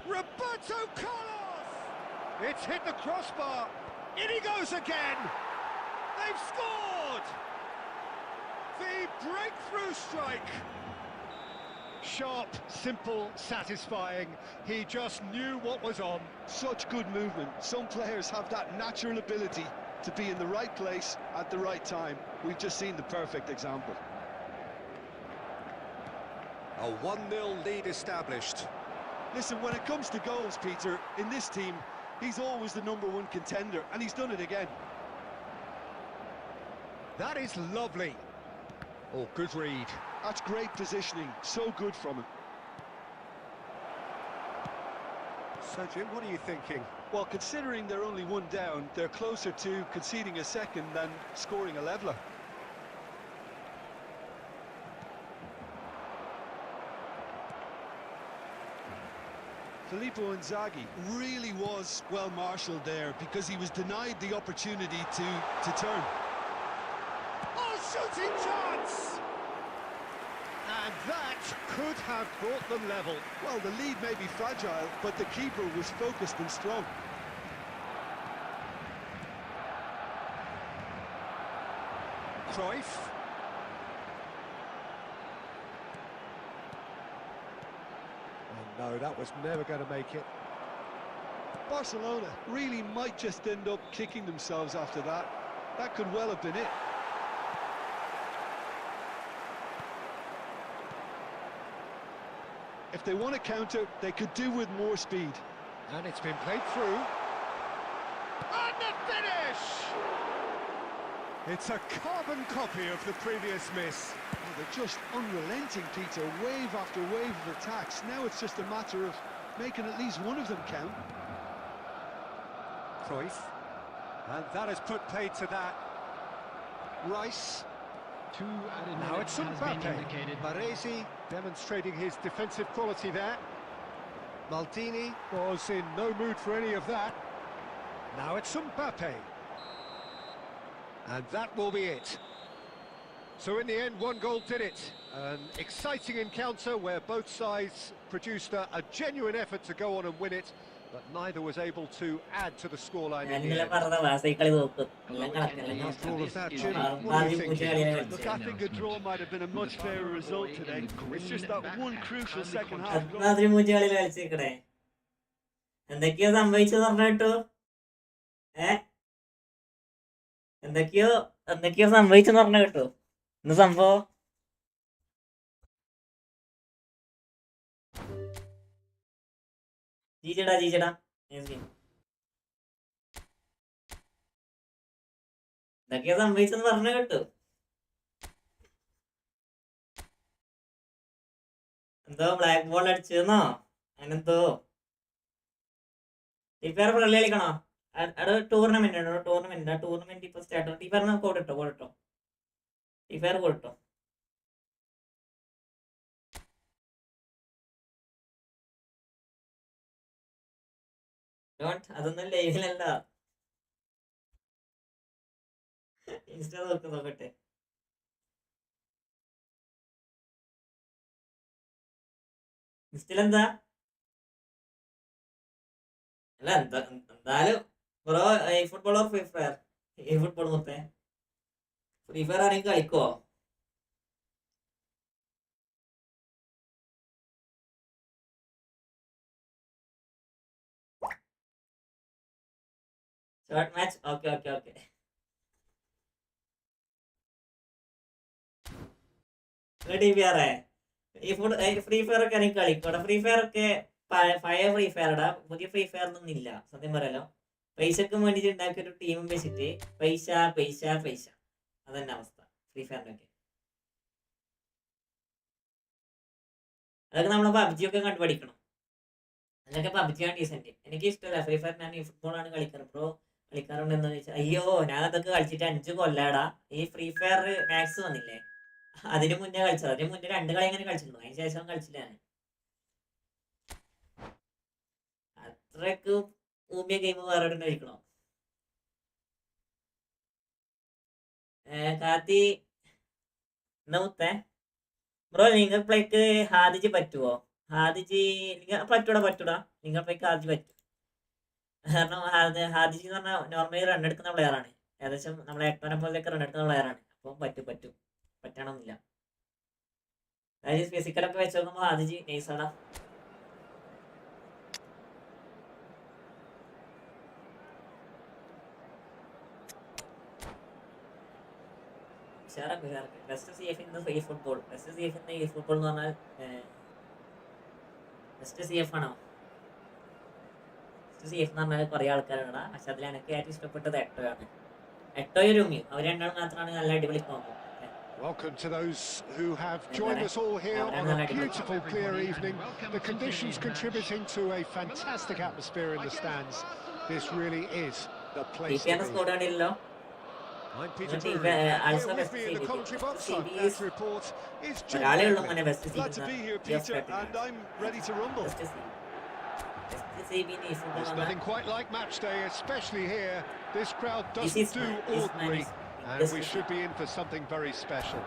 Roberto Carlos! It's hit the crossbar. In he goes again. They've scored! The breakthrough strike. Sharp, simple, satisfying. He just knew what was on. Such good movement. Some players have that natural ability to be in the right place at the right time. We've just seen the perfect example. A 1-0 lead established. Listen, when it comes to goals, Peter, in this team, he's always the #1 contender, and he's done it again. That is lovely. Oh, good read. That's great positioning, so good from him. So, Jim, what are you thinking? Well, considering they're only 1 down, they're closer to conceding a second than scoring a leveller. Filippo Inzaghi really was well marshalled there because he was denied the opportunity to turn. Oh, shooting chance! And that could have brought them level. Well, the lead may be fragile, but the keeper was focused and strong. Cruyff. Oh no, that was never going to make it. Barcelona really might just end up kicking themselves after that. That could well have been it. If they want to counter, they could do with more speed. And it's been played through. And the finish! It's a carbon copy of the previous miss. Oh, they're just unrelenting, Peter. Wave after wave of attacks. Now it's just a matter of making at least one of them count. Cruyff. And that has put paid to that. Rice. 2 added Now minutes it's has been Mbappe. indicated. Baresi demonstrating his defensive quality there. Maldini was in no mood for any of that. Now it's Mbappe. And that will be it. So in the end, 1 goal did it. An exciting encounter where both sides produced a genuine effort to go on and win it, but neither was able to add to the scoreline in the end. After all of that, Jim, what are you thinking? Look, I think a draw might have been a much fairer result today. It's just that one crucial second half goal. എന്തൊക്കെയോ സംഭവിച്ചെന്ന് പറഞ്ഞു കേട്ടു. എന്തൊക്കെയോ സംഭവിച്ചെന്ന് പറഞ്ഞു കേട്ടു. ഇന്ന് സംഭവം ജീജടാ എന്തൊക്കെയോ സംഭവിച്ചെന്ന് പറഞ്ഞു കേട്ടു. എന്തോ ബ്ലാക്ക് ബോൾ അടിച്ചെന്നോ അങ്ങനെന്തോ. ടീപ്പർ കളി കളിക്കണോ? അവിടെ ടൂർണമെന്റ് ഉണ്ടോ? ടൂർണമെന്റ് ഇപ്പൊ സ്റ്റാർട്ട്. ടീപ്പറിന് കൊടുട്ടോ ടീപ്പർ കൊടുട്ടോ. അതൊന്നും ലൈവിലല്ല. ഇൻസ്റ്റ നോക്കട്ടെ. ഇൻസ്റ്റയിലെന്താ? അല്ല എന്തായാലും bro football or free fire? Football മൊത്തേ ഫ്രീ ഫയർ ആരെങ്കിലും കളിക്കോ? Short match. Okay. Free fire ഒക്കെ ആണെങ്കിൽ കളിക്കോടെ. ഫ്രീ ഫയർ ഒക്കെ പഴയ ഫ്രീ ഫയർടാ, പുതിയ ഫ്രീ ഫയർ ഒന്നും ഇല്ല സത്യം പറയാലോ. പൈസക്ക് വേണ്ടിട്ട് ഉണ്ടാക്കിയ ഒരു ടീമും വെച്ചിട്ട് പൈസ അതന്നെ അവസ്ഥ ഫ്രീ ഫയറിനൊക്കെ. അതൊക്കെ നമ്മള് പബ്ജി ഒക്കെ കണ്ടുപഠിക്കണം. അതൊക്കെ പബ്ജിയാണ് ഡീസെന്റ്. എനിക്ക് ഇഷ്ടമല്ല ഫ്രീ ഫയർ. ഞാൻ ഈ ഫുട്ബോളാണ് കളിക്കാറ്. ബ്രോ കളിക്കാറുണ്ട് എന്ന് ചോദിച്ചാൽ അയ്യോ ഞാൻ അതൊക്കെ കളിച്ചിട്ട് 5 കൊല്ലാടാ. ഈ ഫ്രീ ഫയർ മാക്സ് വന്നില്ലേ, അതിന് മുന്നേ കളിച്ചത്. അതിന് മുന്നേ 2 കളി അങ്ങനെ കളിച്ചിരുന്നു. അതിന് ശേഷം കളിച്ചില്ല ഞാൻ. അത്രക്ക് ഊമ്പിയ ഗെയിം വേറെ എവിടെ കളിക്കണോ? കാത്തി എന്നാ മുത്തേ ബ്രോ നിങ്ങൾക്ക് പ്ലേക്ക് ഹാദിജ് പറ്റുമോ? ഹാദിജി പറ്റൂടാ നിങ്ങൾക്ക് ഹാദിജി പറ്റും. കാരണം ഹാദിജി എന്ന് പറഞ്ഞാൽ നോർമലി റൺ എടുക്കുന്ന പ്ലെയറാണ്. ഏകദേശം നമ്മളെ എട്ടോനെ പോലെയൊക്കെ റൺ എടുക്കുന്ന പ്ലെയറാണ്. അപ്പം പറ്റും പറ്റണമെന്നില്ല. അതായത് ഫിസിക്കലൊക്കെ വെച്ച് നോക്കുമ്പോൾ ഹാദിജി നൈസാണ്. Best C F in football. Best C F in football എന്ന് പറഞ്ഞാൽ ബെസ്റ്റ് സി എഫ് ആണോ? ബെസ്റ്റ് സി എഫ് എന്ന് പറഞ്ഞാൽ കുറേ ആൾക്കാരാണ്. പക്ഷെ അതിൽ എനിക്ക് ഏറ്റവും ഇഷ്ടപ്പെട്ടത് എട്ടോയാണ്. എട്ടോയും രുമിയും അവർ രണ്ടാളും മാത്രമാണ് നല്ല അടിപൊളി combo. Welcome to those who have joined us all here on a beautiful, clear evening. The conditions contributing to a fantastic atmosphere in the stands. This really is the place to be. I'm Peter Drury. Here with me in the commentary box, that report is glad to be here, Peter, and I'm ready to rumble. It's nothing quite like match day, especially here. This crowd doesn't do ordinary, and we should be in for something very special.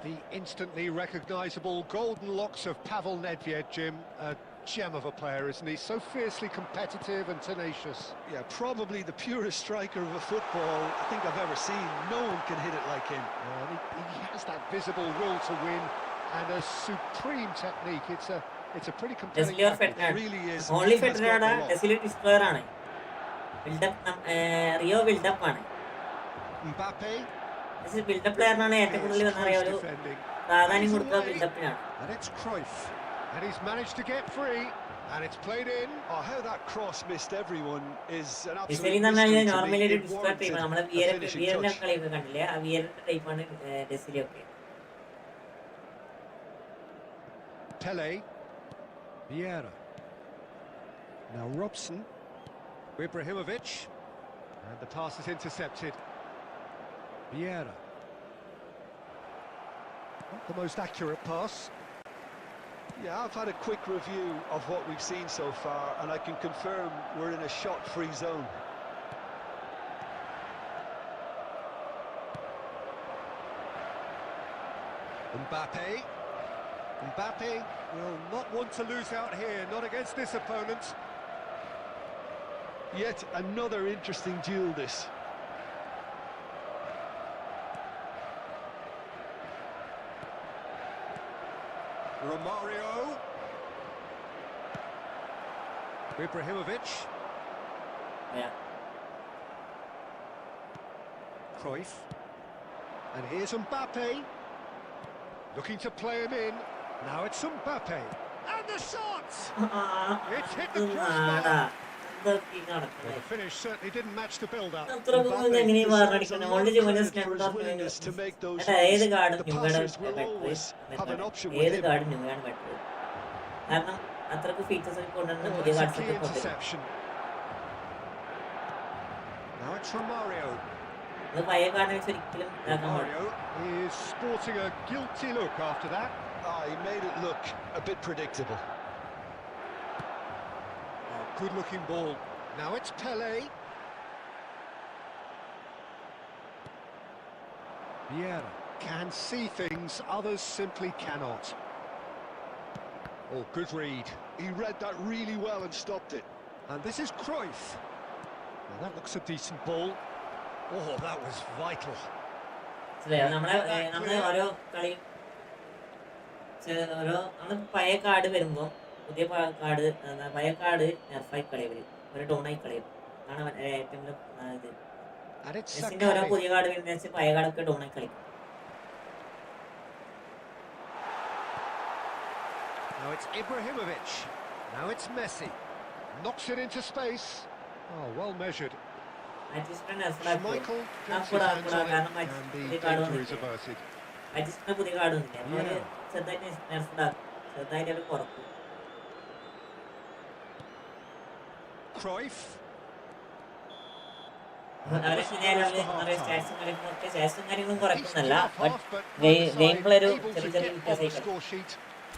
The instantly recognisable golden locks of Pavel Nedved, Jim. A gem of a player, isn't he? So fiercely competitive and tenacious. Yeah, probably the purest striker of a football I think I've ever seen. No one can hit it like him. He has that visible will to win and a supreme technique. It's a pretty compelling package. It really is. Only Federer is player. Rio build up ആണ്. Mbappe. This is build up player ആണ് ഏറ്റവും കൂടുതൽ ഒരു പ്രാധാന്യം കൊടുക്കുക build up നാണ്. And it's Cruyff. And he's managed to get free. And it's played in. Oh, how that cross missed everyone is an absolute mystery. Normally ഒരു display type നമ്മൾ വിയറിന്റെ കളിയൊക്കെ കണ്ടില്ലേ? ആ വിയറിന്റെ ടൈപ്പാണ് ഡെസിലി ഒക്കെ. Pele. Vieira. Now Robson. Ibrahimovic. And the pass is intercepted. Vieira. Not the most accurate pass. Yeah, I've had a quick review of what we've seen so far, and I can confirm we're in a shot-free zone. Mbappe will not want to lose out here, not against this opponent. Yet another interesting duel, this. Romario. Ibrahimovic. Yeah. Cruyff. And here's Mbappe. Looking to play him in. Now it's Mbappe. And the shot! It's hit the crossbar. The finish certainly didn't match the build-up. The passers will always have an option with him. It's a key interception. Now it's Romario. Romario is sporting a guilty look after that. He made it look a bit predictable. Good-looking ball. Now it's Pele. Vieira can see things others simply cannot. Oh, good read. He read that really well and stopped it. And this is Cruyff. Well, that looks a decent ball. Oh, that was vital. പുതിയ card പഴയ card നെർഫായി കളി വരും, ഒരു ഡൗണായി കളയും. അതാണ് ഏറ്റവും ഇത്. മെസ്സിന്റെ ഓരോ പുതിയ കാർഡ് വരുന്ന പഴയ കാർഡൊക്കെ ഡൗണായി കളിക്കും. Now it's Ibrahimovic. Now it's Messi. Knocks it into space. Oh, well measured. Michael gets his hands on it and the danger is averted. പുതിയ കാർഡ് ഒന്നുമില്ല, ചെറുതായിട്ട് ചെറുതായിട്ട് കുറക്കും. Cruyff. അവരെ സ്റ്റാറ്റ്സും കാര്യങ്ങളും It's കുറയ്ക്കുന്നല്ല, tough but half, but neither game side play ഒരു able ചെറിയ to ചെറിയ get on the വ്യത്യാസമായിരിക്കും. score sheet.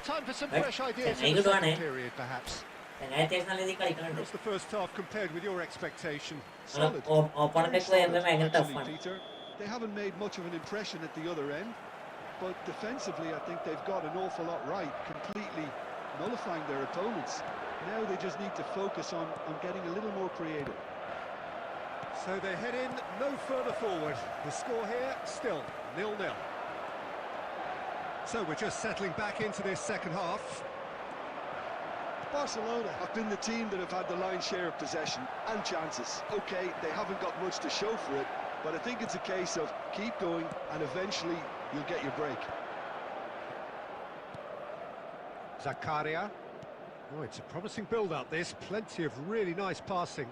Time for some But fresh ideas ചങ്ങായി in the കിട്ടുവാണേ, second period, perhaps. ചങ്ങായി അത്യാവശ്യം നല്ല രീതിയിൽ കളിക്കുന്നുണ്ട്. How's the first half compared with your expectation? Solid. Opponent ഒക്കെ വരുമ്പോൾ ഭയങ്കര ടഫാണ്. Peter, they haven't made much of an impression at the other end, but defensively I think they've got an awful lot right, completely nullifying their opponents. Now they just need to focus on getting a little more creative. So they head in no further forward. The score here still 0-0. So we're just settling back into this second half. Barcelona have been the team that have had the lion's share of possession and chances. Okay, they haven't got much to show for it, but I think it's a case of keep going and eventually you'll get your break. Zakaria. Oh, it's a promising build-up, this. Plenty of really nice passing.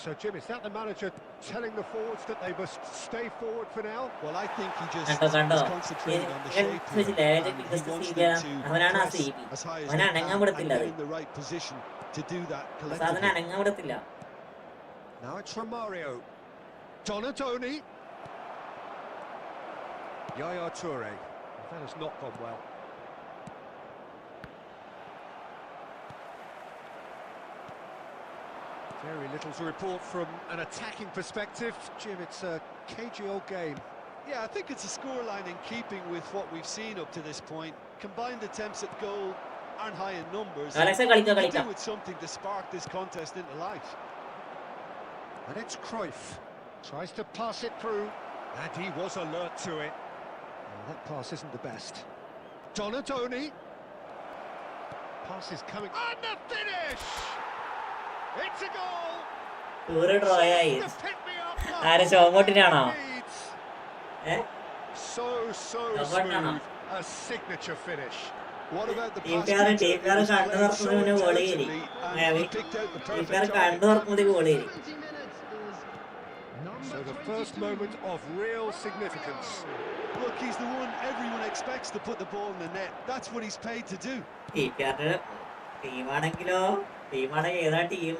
So, Jim, is that the manager telling the forwards that they must stay forward for now? Well, I think he just കണ്ടോ is concentrating on the shape here, and he wants them to അവനാണ് ആ press സീബി, as high as അവനെ they അനങ്ങാൻ can and വിടത്തില്ല. get in the right position to do that സാധനം collectively. അനങ്ങാൻ വിടത്തില്ല. Now it's from Mario. Donatoni. Yaya Toure. That has not gone well. Very little to report from an attacking perspective. Jim, it's a cagey old game. Yeah, I think it's a scoreline in keeping with what we've seen up to this point. Combined attempts at goal aren't high in numbers. Alexa കളിക്കാം They കളിക്കാം. do with something to spark this contest into life. And it's Cruyff. Tries to pass it through. And he was alert to it. Well, that pass isn't the best. Donatoni. Pass is coming. And the finish! It's a goal! ഒരു ഡ്രോയായി. To pick me up. ആരെ ഷോബോട്ടിനാണോ? So Robertനാണോ? smooth. A signature finich. What about the ടീംകാരൻ pass? കണ്ടു തുറക്കുന്നതിന് goal കയറി. He picked out the perfect ടീംകാരൻ target. കണ്ടു തുറക്കുന്നത് goal കയറി. So the first moment of real significance. Look, he's the one everyone expects to put the ball in the net. That's what he's paid to do. ടീംകാരന് ടീമാണെങ്കിലോ ടീമാണെങ്കിൽ ഏതാ team?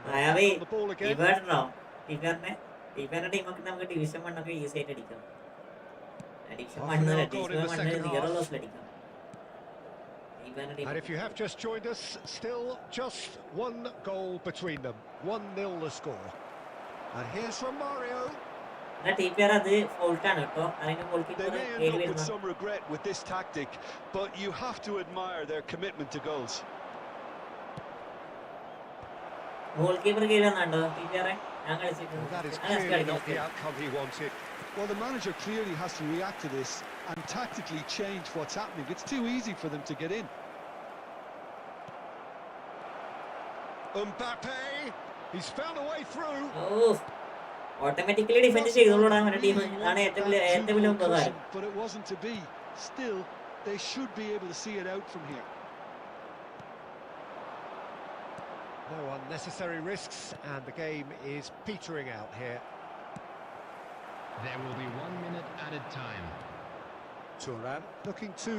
Mayavi On the ball again. ടീമായിട്ടുണ്ടോ? ടീംകാരന്റെ ടീമൊക്കെ നമുക്ക് division 1 ഒക്കെ easy ആയിട്ട് അടിക്കാം. Division 1 അല്ല, division 1 0 ലോസിൽ അടിക്കാം. ടീംകാരന്റെ team And if you have just joined us, still just one goal between them. 1-0 the score. And here's from Mario. എന്നാ ടീംകാരൻ അത് ഫോൾട്ടാണ് കേട്ടോ. അതിന്റെ ഗോൾ They കീപ്പർ may കയറി end up with വരുന്ന some regret with this tactic, but you have to admire their commitment to goals. Goal keeper കയറി വന്നുണ്ടോ ടീംകാരെ? ഞാൻ കളിച്ചിട്ടുണ്ട്. That is ഞാൻ clearly not the കളിക്കാം. outcome he wanted. Well, the manager clearly has to react to this and tactically change what's happening. It's too easy for them to get in. Mbappe, he's found a way through. Automatically defend ചെയ്തോളൂടാ അവരുടെ team. അതാണ് ഏറ്റവും വലിയ ഉപകാരം. But it wasn't to be. Still, they should be able to see it out from here. No unnecessary risks, and the game is petering out here. There will be 1 minute added time. Turan looking to...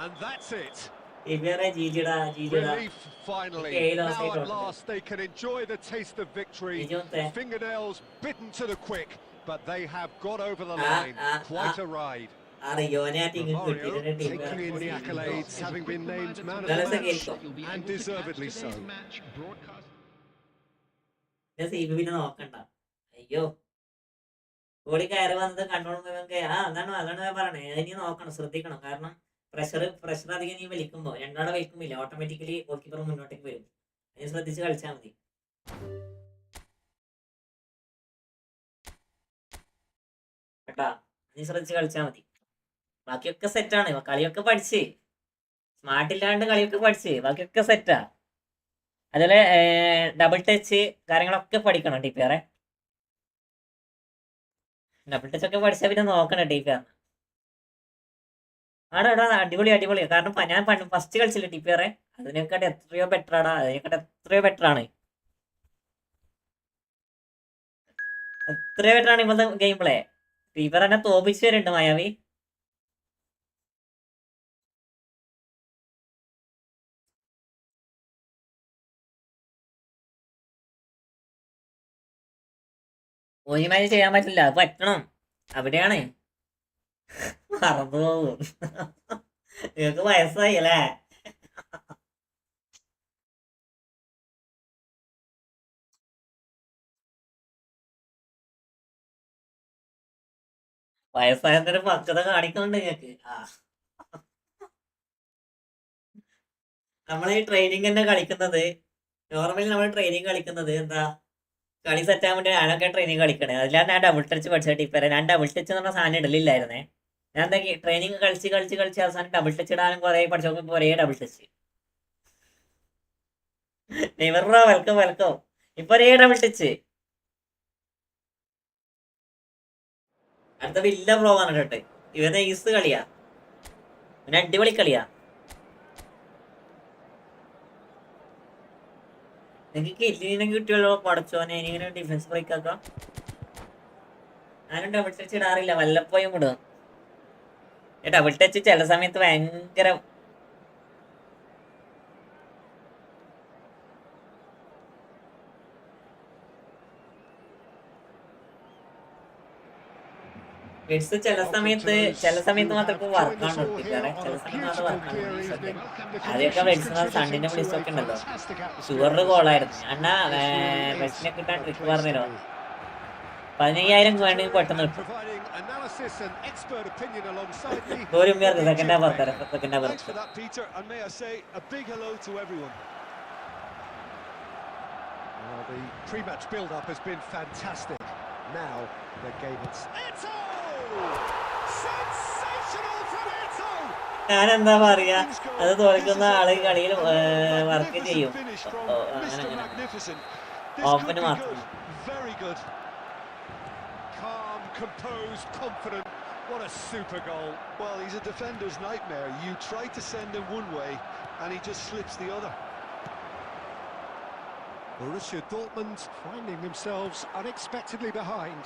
And that's it. ടീംകാരെ ജീജിടാ. Relief finally. Okay, that's Now it. at last they can enjoy the taste of victory. Idiota. Fingernails bitten to the quick, but they have got over the Ah, line. ah, Quite ah. a ride. ആ റിയോനെ ആ team Mario കിട്ടിയിട്ടുണ്ട് taking ടീംകാരെ. in the accolades, having been named man of the That's a match, game. You'll be and able to catch deservedly so. today's match broadcast. സീബി പിന്നെ നോക്കണ്ട. അയ്യോ ഓടി കയറി വന്നത് കണ്ടോളുമ്പോ അതാണ് ഞാൻ പറയണേ. ഇനി നോക്കണം, ശ്രദ്ധിക്കണം. കാരണം പ്രഷർ അധികം നീ വലിക്കുമ്പോ രണ്ടാടെ വലിക്കുമ്പില്ല, ഓട്ടോമാറ്റിക്കലി ഗോൾ കീപ്പർ മുന്നോട്ടേക്ക് വരും. അതിന് ശ്രദ്ധിച്ച് കളിച്ചാൽ മതി. കേട്ടാ, നീ ശ്രദ്ധിച്ച് കളിച്ചാൽ മതി. ബാക്കിയൊക്കെ സെറ്റാണ്. കളിയൊക്കെ പഠിച്ച് സ്മാർട്ട് ഇല്ലാണ്ട് കളിയൊക്കെ പഠിച്ച് ബാക്കിയൊക്കെ സെറ്റാ. അതുപോലെ ഡബിൾ ടച്ച് കാര്യങ്ങളൊക്കെ പഠിക്കണം ടീപ്പറെ. ഡബിൾ ടച്ച് ഒക്കെ പഠിച്ചാൽ പിന്നെ നോക്കണം ടീപ്പർ. ആടാ അടിപൊളിയാ. കാരണം ഞാൻ ഫസ്റ്റ് കളിച്ചില്ല ടീപ്പറെ, അതിനെക്കാട്ട് എത്രയോ ബെറ്റർ ആണ്. ഇപ്പോഴത്തെ ഗെയിം പ്ലേ. ടീപ്പർ എന്നെ തോപ്പിച്ച് വരുന്നുണ്ട് മായാവി. ഒരു മാച്ച് ചെയ്യാൻ പറ്റില്ല, അത് പറ്റണം. അവിടെയാണ് മറന്നു പോകും. നിങ്ങൾക്ക് വയസ്സായി അല്ലേ? വയസ്സായതിന്റെ പക്വത കാണിക്കുന്നുണ്ട് നിങ്ങൾക്ക്. നമ്മൾ ഈ ട്രെയിനിങ് തന്നെ കളിക്കുന്നത്, നോർമലി നമ്മൾ ട്രെയിനിങ് കളിക്കുന്നത് എന്താ, കളി സെറ്റ് ആകാൻ വേണ്ടി ഞാനൊക്കെ ട്രെയിനിങ് കളിക്കണേ. അതിലാണ് ഞാൻ ഡബിൾ ടച്ച് പഠിച്ചിട്ട് ഇപ്പം ഞാൻ ഡബിൾ ടച്ച് എന്ന് പറഞ്ഞ സാധനം ഇടലില്ലായിരുന്നേ. ഞാൻ എന്താ ട്രെയിനിങ് കളിച്ച് അവസാനം ഡബിൾ ടച്ച് ഇടാനും കുറെ പഠിച്ചു നോക്കുമ്പോൾ ഒരേ ഡബിൾ ടച്ച്. നെയ്മറോ വെൽക്കം വെൽക്കം. ഇപ്പൊ ഒരേ ഡബിൾ ടച്ച്. അടുത്ത വില്ല പ്രോ പറഞ്ഞിട്ട് ഇവ ഈസ് കളിയാ, പിന്നെ അടിപൊളി കളിയാ. നിങ്ങൾക്ക് കില്ലിനെ കിട്ടിയുള്ളൂ പടച്ചോനെ. ഇങ്ങനെ ഡിഫൻസ് ബ്രേക്ക് ആക്കാം. ഞാനും ഡബിൾ ടച്ച് ഇടാറില്ല, വല്ലപ്പോഴും ഇടുക. ഡബിൾ ടച്ച് ചില സമയത്ത് ഭയങ്കര ചില സമയത്ത് മാത്രം ഇപ്പൊ വർക്കാണ് എടുത്തിക്കാറ്. ചില സമയത്ത് മാത്രം വർക്കാണ്. ആദ്യമൊക്കെ വെഡിസിന് സണ്ണിന്റെ വിളിച്ചൊക്കെ ഉണ്ടല്ലോ, ഷുഗറിന്റെ കോളായിരുന്നു. അണ്ണാ വെഡിസിനെ കിട്ടാൻ ട്രിക്ക് പറഞ്ഞല്ലോ, 15,000 വേണമെങ്കിൽ പെട്ടെന്ന് കിട്ടും. ഒരു സെക്കൻഡ് ഹാഫ് വർക്കാറ്, second half work. The pre-match build-up has been fantastic. Now the game is... Sensational from Eto! ഞാനെന്താ പറയാ, അത് തോൽക്കുന്ന ആള് കളിയിൽ വർക്ക് ചെയ്യും. ഓപ്പന് മാത്രം. Calm, composed, confident. What a super goal. Well, he's a defender's nightmare. You try to send him one way and he just slips the other. Borussia Dortmund finding themselves unexpectedly behind.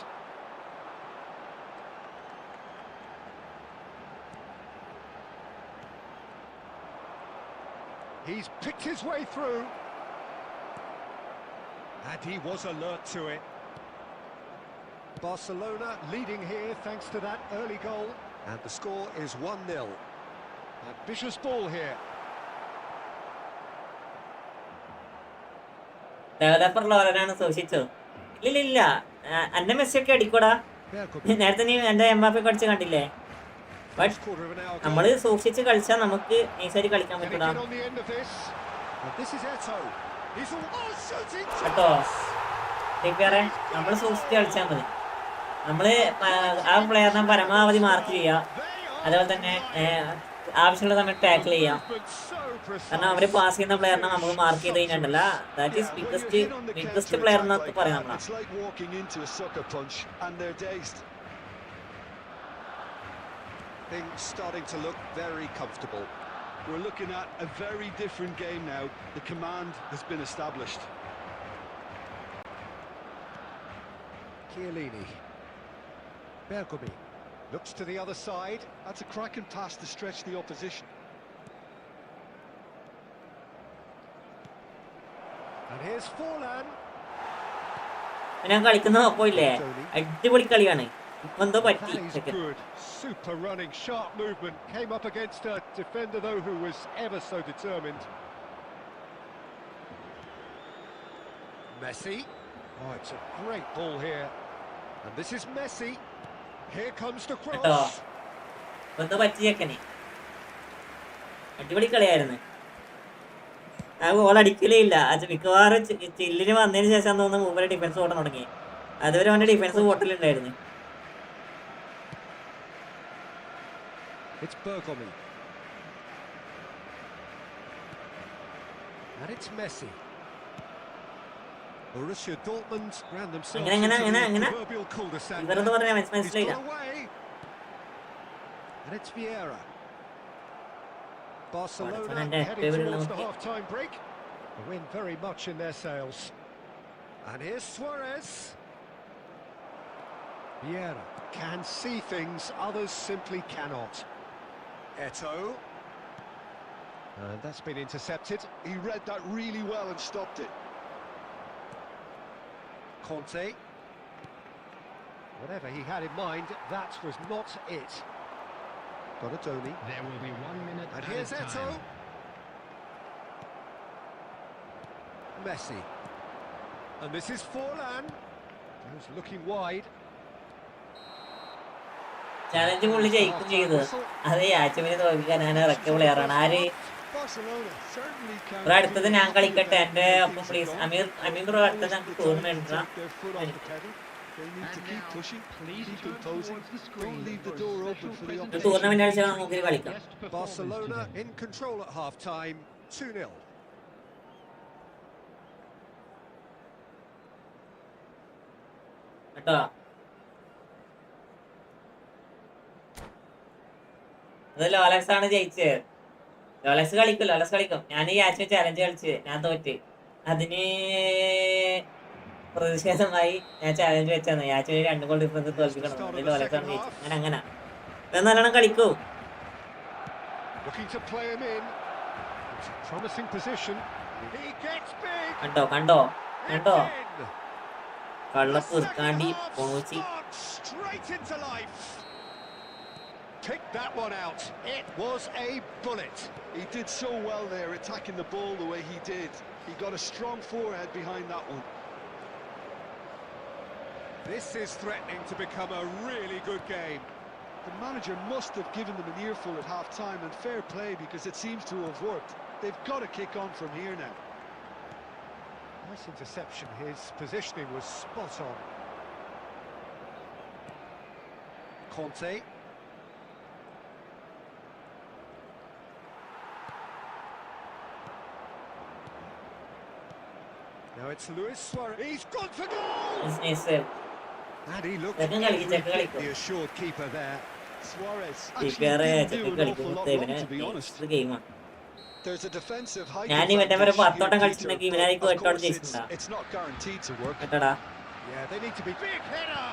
He's picked his way through. And he was alert to it. Barcelona leading here thanks to that early goal. And the score is 1-0. Ambitious ball here. ഡെവലപ്പറിലാണ് സൂക്ഷിച്ചു. ഇല്ലില്ല, എന്റെ മെസ്സിയൊക്കെ അടിക്കൂടാ. നേരത്തെ നീ എന്റെ Mbappe കളിച്ച് കണ്ടില്ലേ? But നമ്മള് സൂക്ഷിച്ച് കളിച്ചാൽ നമുക്ക് നൈസായിട്ട് കളിക്കാൻ പറ്റൂടാ കേട്ടോ. ടീപ്പറെ നമ്മള് സൂക്ഷിച്ച് കളിച്ചാൽ മതി. നമ്മള് ആ പ്ലെയറിനെ പരമാവധി മാർക്ക് ചെയ്യാം. അതുപോലെ തന്നെ ആവശ്യമുള്ള സമയത്ത് ടാക്കിൾ ചെയ്യാം. കാരണം അവര് പാസ് ചെയ്യുന്ന പ്ലെയറിനെ നമുക്ക് മാർക്ക് ചെയ്ത് കഴിഞ്ഞിട്ടല്ല, ദാറ്റ് ഈസ് ബിഗ്ഗസ്റ്റ് പ്ലെയർ എന്നൊക്കെ പറയാം നമ്മളാ. Things starting to look very comfortable. We're looking at a very different game now. The command has been established. Chiellini. Bergomi looks to the other side. That's a cracking pass to stretch the opposition. And here's Forlan. ഞാൻ കളിക്കുന്ന ഒപ്പമില്ലേ, അടിപൊളി കളിയാണ്. ഇപ്പൊ എന്തോ പറ്റി. Super running, sharp movement. Came up against a defender though who was ever so determined. Messi. Oh, it's a great ball here. And this is Messi. Here comes the cross. എന്തോ പറ്റിയേക്കനെ. അടിപൊളി കളിയായിരുന്നു. ആ ഗോൾ അടിക്കലേ ഇല്ല. അത് മിക്കവാറും ചില്ലിന് വന്നതിന് ശേഷം തോന്നുന്നു മൂപ്പര് ഡിഫൻസ് ഓടാൻ തുടങ്ങി. അതുവരെ അവന്റെ defence ഓട്ടലുണ്ടായിരുന്നു. It's Bergomi. And it's Messi. Borussia Dortmund ran themselves into the proverbial cul-de-sac. ഇവരെന്ന് പറഞ്ഞാൽ മനസ്സിലായില്ല. And it's Vieira. Barcelona heading towards the half-time break. The wind very much in their sails. And here's Suarez. Vieira can see things others simply cannot. Eto. And that's been intercepted. He read that really well and stopped it. Conte. Whatever he had in mind, that was not it. Donatoni. There will be 1 minute And added here's Eto. time. Messi. And this is Forlan. Who's looking wide. Challenge പുള്ളി ജയിക്കും ചെയ്തത്. അത് യാച്ചമിനെ തോൽപ്പിക്കാൻ ഞാൻ ഇറക്കിയ പ്ലെയറാണ്. ആര് bro അടുത്തത് ഞാൻ കളിക്കട്ടെ എന്റെ ഒപ്പം പ്ലീസ്. അമീർ ബ്രോ അടുത്തത് ഞങ്ങൾക്ക് ടൂർണമെന്റ് ടൂർണമെന്റ് കളിച്ചാൽ നമുക്ക് കളിക്കാം. Barcelona in control at half time, 2-0. കേട്ടോ അത് ലോലക്സ് ആണ് ജയിച്ചത്. ലോലക്സ് കളിക്കും. ഞാൻ ഈ ആഴ്ച ചാലഞ്ച് കളിച്ച് ഞാൻ തോറ്റ്. അതിന് പ്രതിഷേധമായി ഞാൻ ചാലഞ്ച് വെച്ചാണ്. ഈ ആഴ്ച 2 ഗോൾ ഡിഫറൻസ് തോൽപ്പിക്കണം. ലോലക്സ് ആണ് ജയിച്ചത്. അങ്ങനെ നല്ലോണം കളിക്കും. Looking to play him in. It's a promising position. He gets big. കണ്ടോ കള്ള കുറുക്കാണ്ടി പോച്ചി. Straight into life. Picked that one out. It was a bullet. He did so well there, attacking the ball the way he did. He got a strong forehead behind that one. This is threatening to become a really good game. The manager must have given them an earful at half-time, and fair play because it seems to have worked. They've got to kick on from here now. Nice interception. His positioning was spot on. Conte. Now it's Luis Suarez. He's gone for goal! And he looked every the assured keeper there. Suarez actually didn't do an awful lot wrong, to be honest. There's a defensive height advantage here, Peter, but of course it's not guaranteed to work. Yeah, they need to be big header.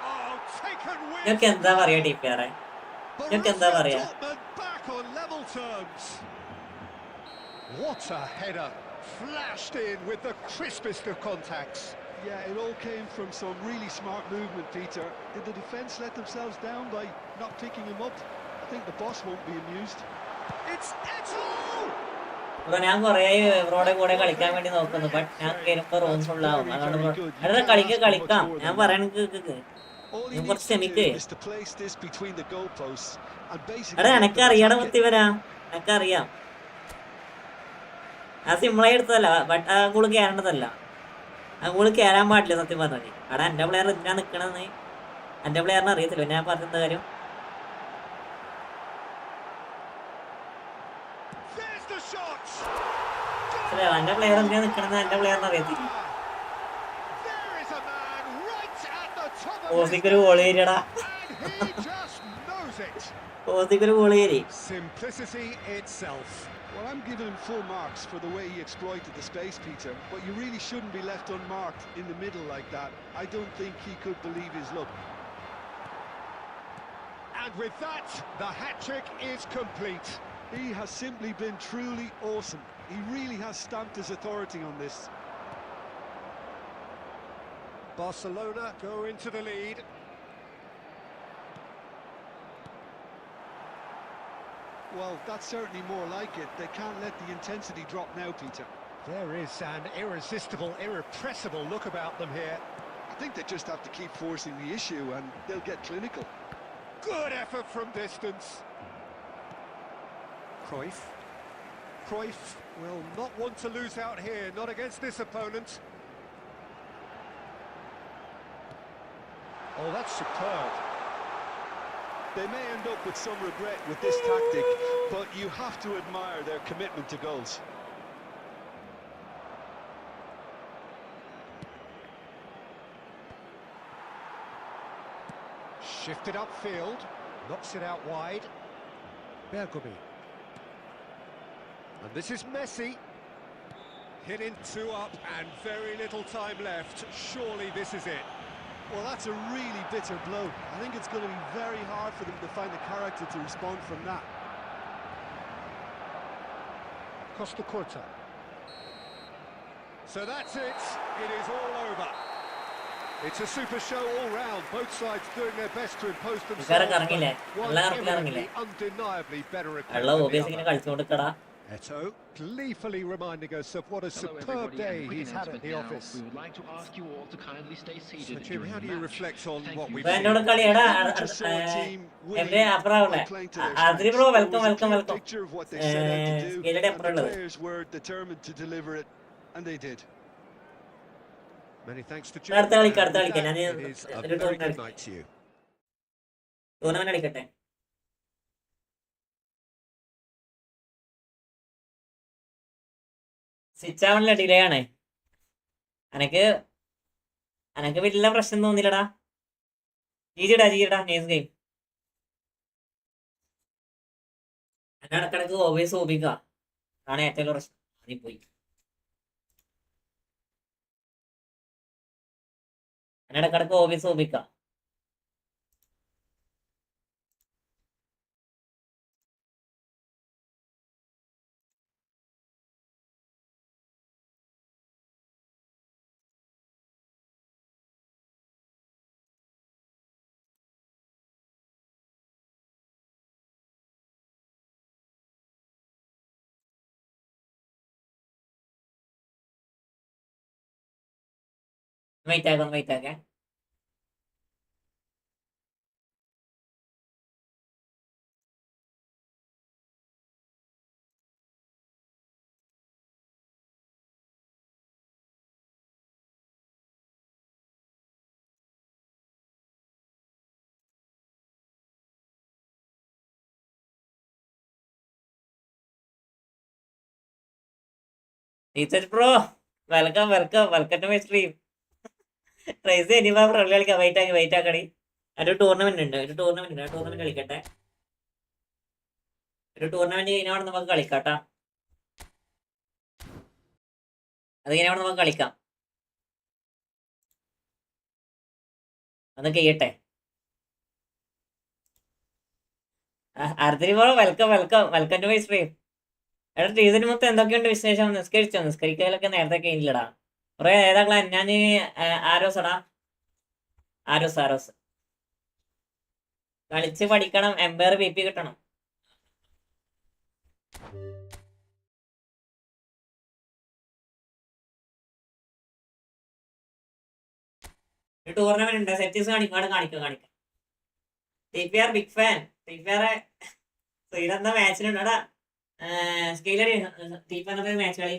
Oh, taken with. നിങ്ങൾക്ക് എന്താ പറയാ ടീപ്പേറെ? നിങ്ങൾക്ക് എന്താ പറയാ? Back on level terms. What a header. Flashed in with the crispest of contacts. Yeah, it all came from some really smart movement, Peter. Did the defence let themselves down by not picking him up? I think the boss won't be amused. It's Eto! ഞാൻ കൊറേ ഇവരോടെ കൂടെ കളിക്കാൻ വേണ്ടി നോക്കുന്നു. But ഞാൻ കയറുമ്പോ room ഫുള്ളാവും. അതുകൊണ്ട് കളിക്കാം. ഞാൻ പറയണ കുറച്ച് ക്ഷമിക്ക്. എടാ എനക്കറിയാടെ മുത്തി വരാ. എനക്കറിയാം. ആ സിമ്പിളായി എടുത്തതല്ല. ബട്ട് ആ ഗോള് കയറേണ്ടതല്ല. ആ ഗോള് കയറാൻ പാടില്ല സത്യം പറഞ്ഞത്. അവിടെ എന്റെ പ്ലെയർ എന്തിനാ നിക്കണെന്ന് എന്റെ പ്ലെയറിന് അറിയത്തില്ല. ഞാൻ പറഞ്ഞ കാര്യം എന്റെ പ്ലെയർ എന്തിനാ നിക്കണെന്ന് എന്റെ പ്ലെയറിന് അറിയത്തില്ല. ഓസിക്കൊരു ഗോള് കയറിയടാ. ഓസിക്കൊരു ഗോള് കയറി. Well, I'm giving him full marks for the way he exploited the space, Peter, but you really shouldn't be left unmarked in the middle like that. I don't think he could believe his luck. And with that, the hat-trick is complete. He has simply been truly awesome. He really has stamped his authority on this. Barcelona go into the lead. Well, that's certainly more like it. They can't let the intensity drop now, Peter. There is an irresistible, irrepressible look about them here. I think they just have to keep forcing the issue and they'll get clinical. Good effort from distance. Cruyff will not want to lose out here, not against this opponent. Oh, that's superb. They may end up with some regret with this tactic, but you have to admire their commitment to goals. Shifted upfield, knocks it out wide. Bergomi. And this is Messi. Hitting 2 up and very little time left. Surely this is it. Well, that's a really bitter blow. I think it's going to be very hard for them to find the character to respond from that. Costa Curta. So that's it. It is all over. It's a super show all round. Both sides doing their best to impose themselves. One eminently, undeniably better equipped than the other. Eto gleefully reminding us of what a superb day he's had at the office. We would like to ask you all to kindly stay seated. So, Jim, how do you reflect on what we've Well, seen? no, Kali, We just saw a team winning by playing to their strengths. There was a clear picture of what they set out to do, and the players were determined to deliver it, and they did. Many thanks to Jim. And with that, it is a very good night to you. Tournament കളിക്കട്ടെ. Switch ആവണില്ല, delay ആണ്. അനക്ക് വലിയ പ്രശ്നം തോന്നില്ലടാ. ജീജിടാ nurse game എന്നെ ഇടക്കിടക്ക് overs ഓപിക്കുക. അതാണ് ഏറ്റവും വലിയ പ്രശ്നം. അതിൽ പോയി എന്നെ ഇടക്കിടക്ക് ഓവേഴ്സ് ഓപിക്കുക. വെയിറ്റ് ആക്കെ. Bro welcome to my stream. ട്രൈസ് ഇനിവാ ഫ്രണ്ട് കളിക്കാം. വെയിറ്റ് ആക്കണി. ഒരു ടൂർണമെന്റ് ഉണ്ട്. ടൂർണമെന്റ് കളിക്കട്ടെ. ഒരു ടൂർണമെന്റ് കഴിഞ്ഞാൽ നമുക്ക് കളിക്കാട്ടാ. അത് കഴിഞ്ഞാൽ നമുക്ക് കളിക്കാം. അത് കഴിയട്ടെ. Bro welcome to my stream. എടാ സീസൺ മൊത്തം എന്തൊക്കെയുണ്ട് വിശേഷം? നിസ്കരിക്കലൊക്കെ നേരത്തെ കഴിഞ്ഞില്ലടാ. കുറെ ഏതാ ക്ലാൻ? ഞാൻ ആരോസടാ. ആരോസ് കളിച്ച് പഠിക്കണം. എംപയർ BP കിട്ടണം. ടൂർണമെന്റ് ഉണ്ട്. സെറ്റീസ് കാണിക്കാം. TPR big fan. TPR എന്താ മാച്ചിലുണ്ടോടാ? സ്കെയിലറി TPR മാച്ച് കളി.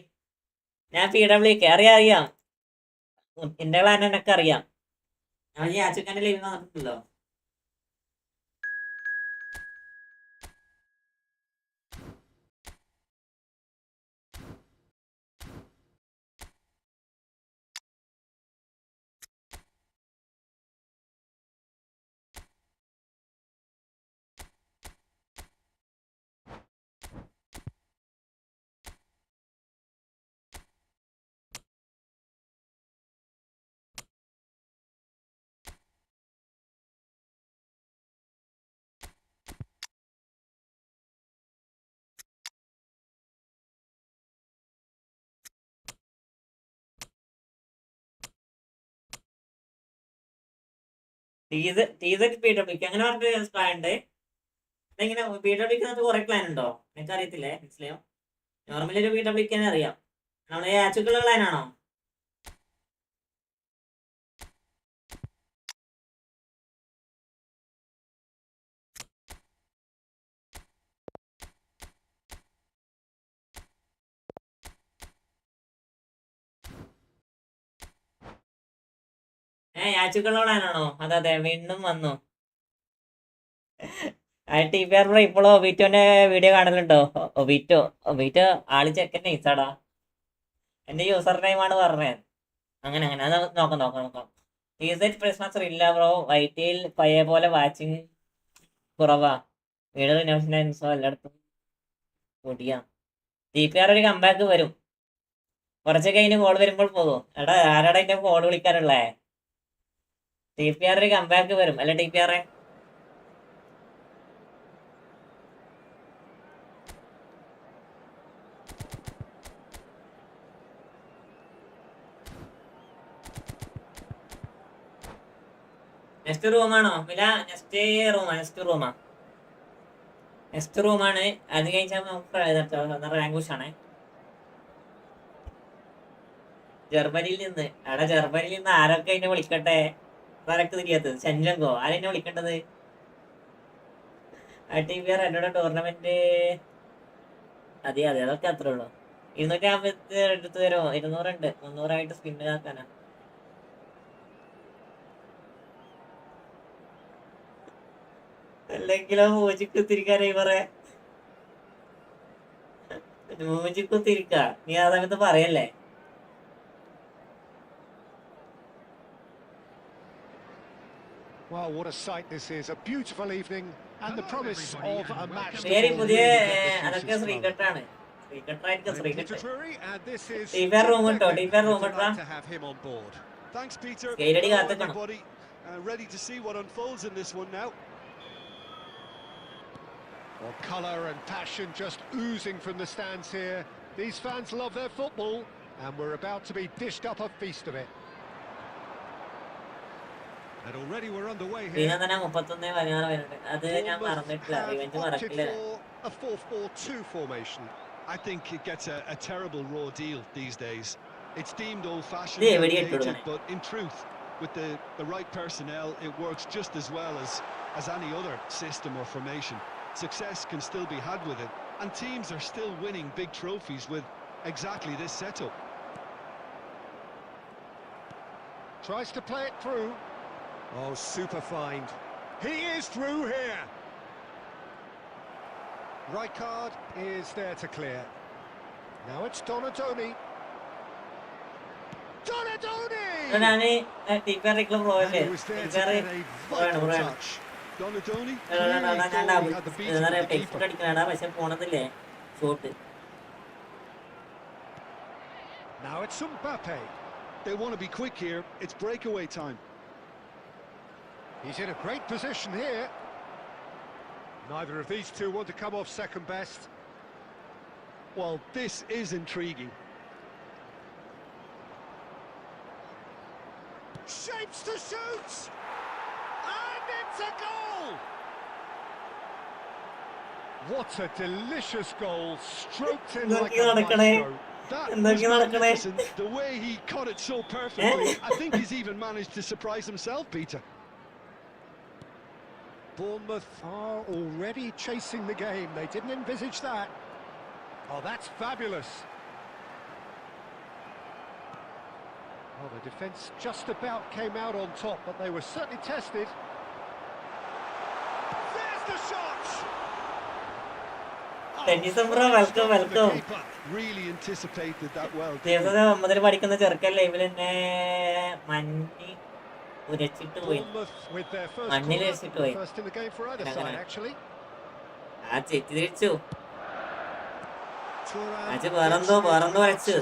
ഞാൻ PWK അറിയാം. എന്റെ ക്ലാൻ എന്നൊക്കെ അറിയാം. ഞാൻ ഈ ആച്ചുക്കാന്റെ ലൈവ് നടന്നിട്ടുണ്ടല്ലോ. PWK അങ്ങനെ പറഞ്ഞിട്ട് പ്ലാൻ ഉണ്ട്. ഇതെങ്ങനെ PWK കുറെ പ്ലാൻ ഉണ്ടോ? എനിക്ക് അറിയത്തില്ലേ. മനസ്സിലായോ? നോർമലി ഒരു PWK അറിയാം. നമ്മളെ ആച്ചുക്കുള്ള പ്ലാനാണോ? ആച്ചുക്കുള്ള പ്ലാനാണോ? അതെ വീണ്ടും വന്നു. TPR ബ്രോ ഇപ്പോഴോ ഒബീറ്റോന്റെ വീഡിയോ കാണലുണ്ടോ? ഒബീറ്റോ ആള് ചെക്കൻ നൈസാടാ. എന്റെ യൂസർ നെയിമാണ് പറഞ്ഞത്. അങ്ങനെ അത് നോക്കാം. ക്രിസ്മസ് ഇല്ല ബ്രോ. വൈറ്റിയിൽ പഴയ പോലെ വാച്ചിങ് കുറവാ. വീഡിയോ റിനോവേഷൻസോ എല്ലായിടത്തും പൊടിയാ. TPR ഒരു കമ്പാക്ക് വരും. കുറച്ച് കഴിഞ്ഞ് കോൾ വരുമ്പോൾ പോകും. എടാ ആരാടാ എന്റെ കോൾ വിളിക്കാറുള്ളേ? TPR ഒരു കമ്പാക്ക് വരും അല്ലെ TPR? നെക്സ്റ്റ് റൂമാണോ മില? നെക്സ്റ്റ് റൂമാണ്. അത് കഴിഞ്ഞാൽ നമുക്ക് റാങ്ക് പുഷാണ്. ജർമ്മനിയിൽ നിന്ന് ആരൊക്കെ എന്നെ വിളിക്കട്ടെ? അതൊക്കെ തിരിയാത്തത് ശഞ്ചങ്കോ ആരെന്നെ വിളിക്കേണ്ടത്? ITPR എന്നോട് ടൂർണമെന്റ് അതെ അതൊക്കെ അത്രേ ഉള്ളൂ. 250 എടുത്ത് തരുമോ? 200 ഉണ്ട്. 300 സ്പിന്ന് ആക്കാനാ. അല്ലെങ്കിലോ മൂജിക്കുത്തിരിക്കാനായി പറയാ. മൂജിക്കുത്തിരിക്ക നീ ആ സമയത്ത് പറയല്ലേ. Well, what a sight this is. A beautiful evening and the promise of a match. പുതിയ അതൊക്കെ ശ്രീകട്ടാണ്. And this is റൂം കേട്ടോ. റൂം കേട്ടോ. Thanks, Peter. Everybody ready to see what unfolds in this one now. Well, colour and passion just oozing from the stands here. These fans love their football, and we're about to be dished up a feast of it. And already we're underway here. A 4-4-2 formation. I think it gets a terrible raw deal these days. It's deemed old-fashioned, outdated, but in truth, with the right personnel, it works just as well as any other system or formation. Success can still be had with it, and teams are still winning big trophies with exactly this setup. Tries to play it through. Oh, super find. He is through here. Rijkaard is there to clear. Now it's Donadoni. Donadoni! Donadoni Now it's Mbappe. They want to be quick here. It's breakaway time. He's in a great position here. Neither of these two want to come off second best. Well, this is intriguing. Shapes to shoot! And it's a goal! What a delicious goal, stroked in like a maestro. That was magnificent. The way he caught it so perfectly. I think he's even managed to surprise himself, Peter. Bournemouth are already chasing the game. They didn't envisage that. Oh, that's fabulous. Oh, the defence just about came out on top, but they were certainly tested. There's the shot! welcome. Really anticipated that well. പഠിക്കുന്ന ചെറുക്കല്ലേ ഇവലെന്നെ മഞ്ഞി ഉരച്ചിട്ട് പോയി. മണ്ണിൽ വെച്ചിട്ട് പോയി. ആ തെറ്റിദ്ധരിച്ചു. വേറെന്തോ വരച്ചു.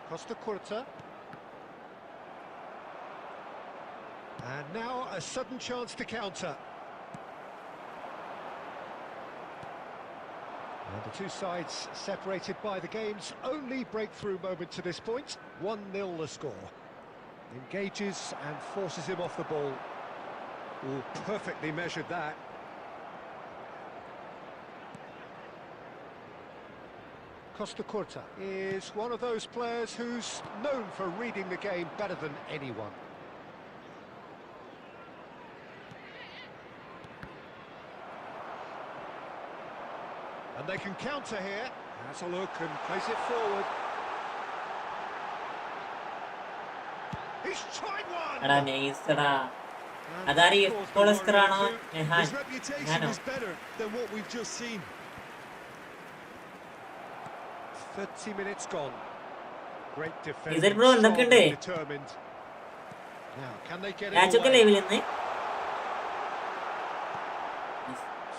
Costa Curta. And now a sudden chance to counter. And the two sides separated by the game's only breakthrough moment to this point. 1-0 the score. Engages and forces him off the ball. Oh, perfectly measured that. Costa Curta is one of those players who's known for reading the game better than anyone. And they can counter here. Has a look and plays it forward. He's tried one! അതാരി ഫോളസ്റ്ററാണോ? His reputation is better than what we've just seen. 30 minutes gone. Great defense. Is it bro? Determined. Now, can they get it away?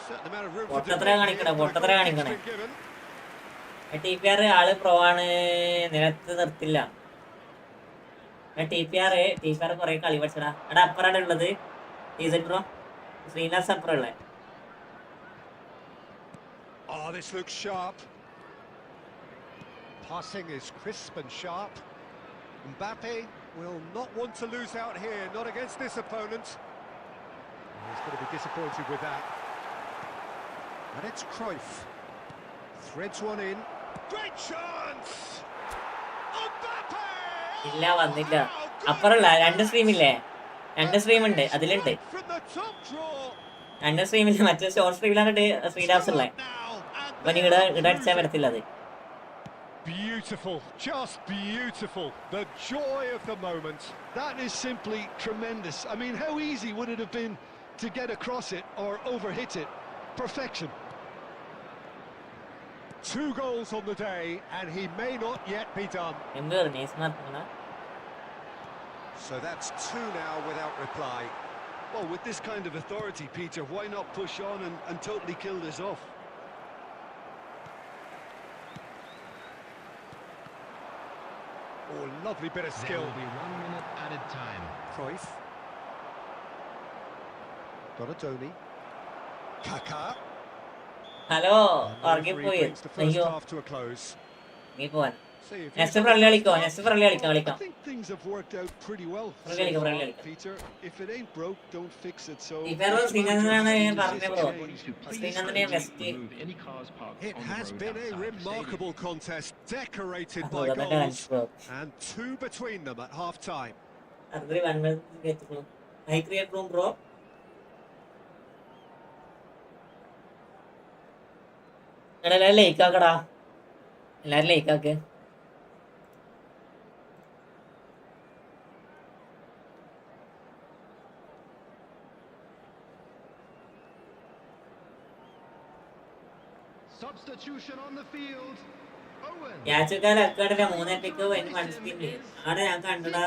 Certain amount of room for given. TPR ആള് pro ആണ്, നിലത്ത് നിർത്തില്ല. TPR കുറെ കളി പഠിച്ചടാ. എടാ അപ്പറാണ് ഉള്ളത് bro, Sreenath അപ്പുറല്ലേ. Oh, this looks sharp. Passing is crisp and sharp. Mbappe will not want to lose out here, not against this opponent. He's going to be disappointed with that. And it's Cruyff. Threads one in. Great chance! Mbappe! ഇല്ല വന്നില്ല. അപ്പുറല്ല 2 സ്ട്രീമില്ലേ? 2 stream ഉണ്ട്, അതിലുണ്ട്. 2 സ്ട്രീമിൽ മറ്റേ short സ്ട്രീമിലാണ് speed ഉള്ളത്. അപ്പൊ ഇവിടെ അടിച്ചാൽ വരത്തില്ല അത്. Beautiful, just beautiful. The joy of the moment. That is simply tremendous. I mean, how easy would it have been to get across it or overhit it? Perfection. 2 goals on the day, and he may not yet be done. So that's 2 now without reply. Well, with this kind of authority, Peter, why not push on and totally kill this off? Oh, lovely bit of skill. There will be 1 minute added time. Cruyff. Donatoni. Kaka. Hello And the referee ഉറങ്ങിപ്പോയി. brings the first അയ്യോ half to a close. നീ പോവാൻ. See if next friendly കളിക്കാം. I think things have worked out pretty well so Friendly, far, friendly. Peter. If it ain't broke, don't fix it. So ഇവരുടെ it's my ശ്രീനന്ദനാണ് job to ഞാൻ use പറഞ്ഞ this bro. change. ശ്രീനന്ദനെ west Remove any cars parked It on the has road been a outside the remarkable contest, decorated by അതൊക്കെ goals, കാണിച്ചു bro. and 2 between them at half-time. അതിൽ 1 minute എത്തുന്നു. I create room bro. എല്ലാവരും ലൈക്കാക്കടാ. എല്ലാവരും ലൈക്കാക്ക്. Substitution on the field. Owen. യാച്ചുകാർ അക്കാഡിന്റെ 3 pick 1 spin ആണ് ഞാൻ കണ്ടടാ.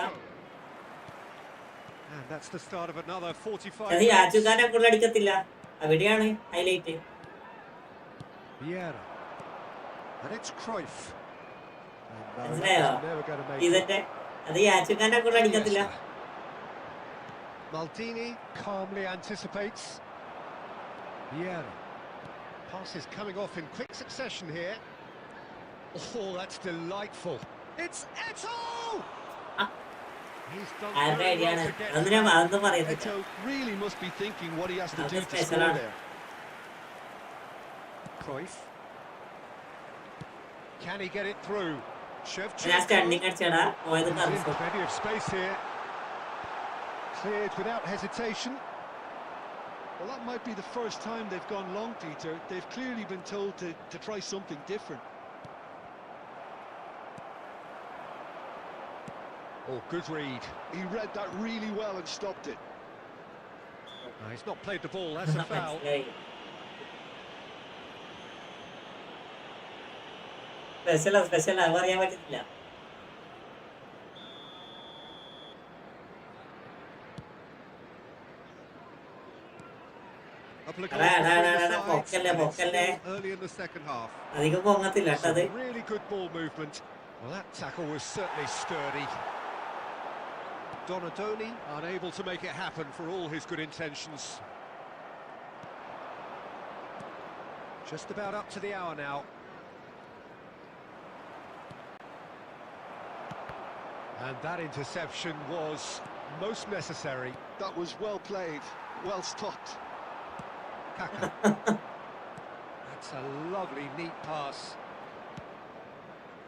And that's the start of another 45 അത് യാച്ചുകാരെ കൂടുതൽ അടിക്കത്തില്ല. അവിടെയാണ് highlight. Vieira. And it's Cruyff. And മനസ്സിലായോ? that's never going to make it. ഇതത്തെ അത് യാച്ചുകാരെ കൂടുതൽ അടിക്കത്തില്ല. Maldini calmly anticipates. Vieira. Pass is coming off in quick succession here. Oh, that's delightful. It's Eto'o! Ah. He's done I very read, well yeah, to get I'm to gonna- that. I'm gonna worry. Eto'o really must be thinking what he has to I'll do just to press score around. there. Cruyff. Can he get it through? ഞാൻ Shevchenko. Standing അടിച്ചടാ പോയത് He's in correct. plenty of space here. Cleared without hesitation. Well, that might be the first time they've gone long, Peter. They've clearly been told to try something different. Oh, good read. He read that really well and stopped it. No, he's not played the ball, that's a foul. Special അത് പറയാൻ പറ്റത്തില്ല. Couple of Right, goals between right, the right, sides, Pokkelle, and it's Pokkelle. still early in the second half. അധികം പൊങ്ങത്തില്ല കേട്ടോ അത്. Some really good ball movement. Well, that tackle was certainly sturdy. Donatoni unable to make it happen for all his good intentions. Just about up to the hour now. And that interception was most necessary. That was well played, well stopped. Kaka. That's a lovely, neat pass.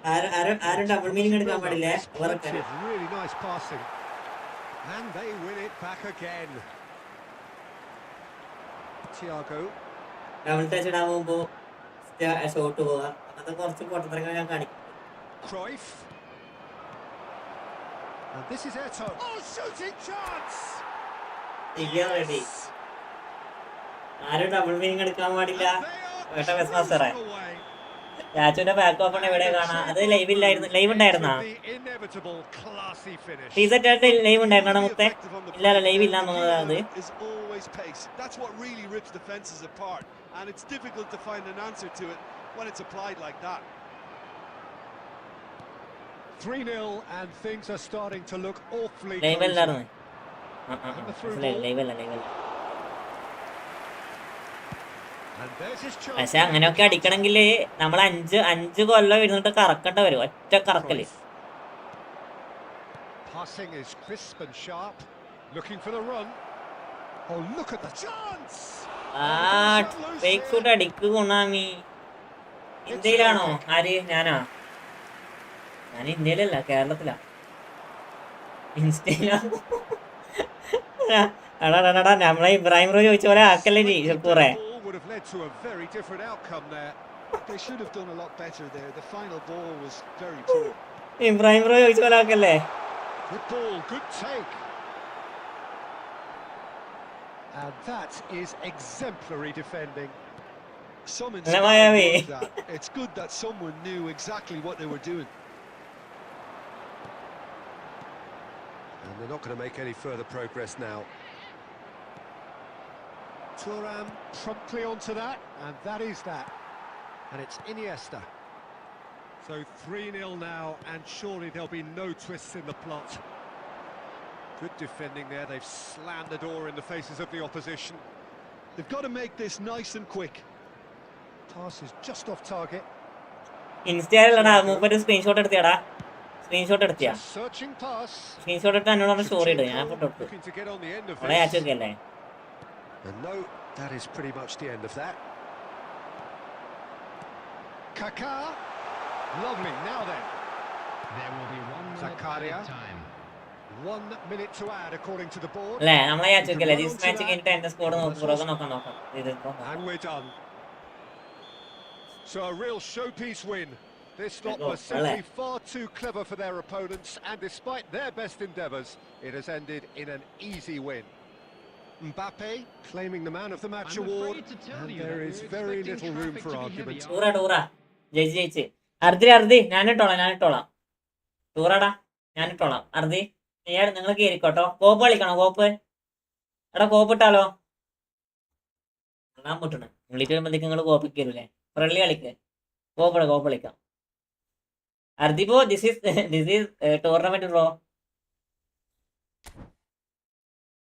ആരും double meaning എടുക്കാൻ പാടില്ലേ? അവർക്ക് Plenty of really nice passing. And they win it back again. Thiago. Double touch ഇടാൻ പോകുമ്പോ shot പോവുക. അങ്ങനത്തെ കുറച്ച് പൊട്ടത്തരങ്ങൾ ഞാൻ കാണിക്കും. Cruyff. And this is Eto'o. Oh, shooting chance! Ready. ആരും ഡബിൾ മീനിങ് എടുക്കാൻ പാടില്ല. And they are സാറേ cruising away. രാജുവിന്റെ ബാക്ക് ഓപ്പൺ എവിടെ കാണാം? അത് ലൈവ് ഇല്ലായിരുന്നു. ലൈവ് ഉണ്ടായിരുന്നാ? The inevitable classy finish. ടീസർട്ട് ആയിട്ട് ലൈവ് ഉണ്ടായിരുന്നാ മുത്തേ? Effective on the ഇല്ല play. ലൈവ് ഇല്ലാന്ന് The key തോന്നുന്നത്. element is always pace. That's what really rips defenses apart, and it's difficult to find an answer to it when it's applied like that. 3-0 and things are starting to look awfully live close. അല്ലായിരുന്നു. Live അല്ല. And there's his chance. പക്ഷെ അങ്ങനെയൊക്കെ അടിക്കണമെങ്കിൽ നമ്മൾ 5 കൊല്ലം ഇരുന്നിട്ട് കറക്കേണ്ട വരും. ഒറ്റ കറക്കല്. Passing is crisp and sharp. Looking for the run. Oh, look at the chance! fake foot അടിക്ക് കൊണാമി. ഇന്ത്യയിലാണോ? ആര്? ഞാനാ? ഞാൻ ഇന്ത്യയിലല്ല, കേരളത്തിലാ. ഇൻസ്റ്റയിലാണ്. എടാ നമ്മളെ ഇബ്രാഹിം റോ ചോദിച്ച പോലെ ആക്കല്ലേ നീ ചെറുപ്പൂറെ. ഇബ്രാഹിം റോ ചോദിച്ച പോലെ ആക്കല്ലേ. And that is exemplary defending. It's good that someone knew exactly what they were doing. And they're not going to make any further progress now. Thuram promptly onto that, and that is that. And it's Iniesta. So 3-0 now, and surely there'll be no twists in the plot. Good defending there. They've slammed the door in the faces of the opposition. They've got to make this nice and quick. Pass is just off target. ഇൻസ്റ്റയിലടാ മൂപ്പര് screenshot എടുത്തിയാടാ. Screenshot എടുത്തിയാ? Searching pass. Screenshot എടുത്ത് എന്നോട് story ഇട്. ഞാൻ photo എടുത്തു. അവിടെ അയച്ചൊക്കെയല്ലേ? And no, that is pretty much the end of that. Kaká. Lovely. Now then. There will be 1 minute added time. 1 minute to add according to the board. അല്ലേ നമ്മളെ അയച്ചൊക്കെയല്ലേ? This match കഴിഞ്ഞിട്ട് എന്റെ score നോക്കാം. And we're done. So a real showpiece win. This lot was simply far too clever for their opponents, and despite their best endeavours, it has ended in an easy win. Mbappe claiming the Man of the Match award, and there is very little room for argument. ടൂറാ ജയിച്ച് അർദി ഞാനിട്ടോളാം. ടൂറാടാ ഞാനിട്ടോളാം. അർദി നിങ്ങൾ കയറിക്കോട്ടോ. കോപ്പ് കളിക്കണോ? കോപ്പ് എടാ കോപ്പ് ഇട്ടാലോ? കാണാൻ പറ്റണ വിളിക്ക് വരുമ്പോഴത്തേക്ക് നിങ്ങൾ കോപ്പിക്കരുല്ലേ? Friendly കളിക്ക്. കോപ്പ് കളിക്കാം. അർദി bro, this is tournament bro.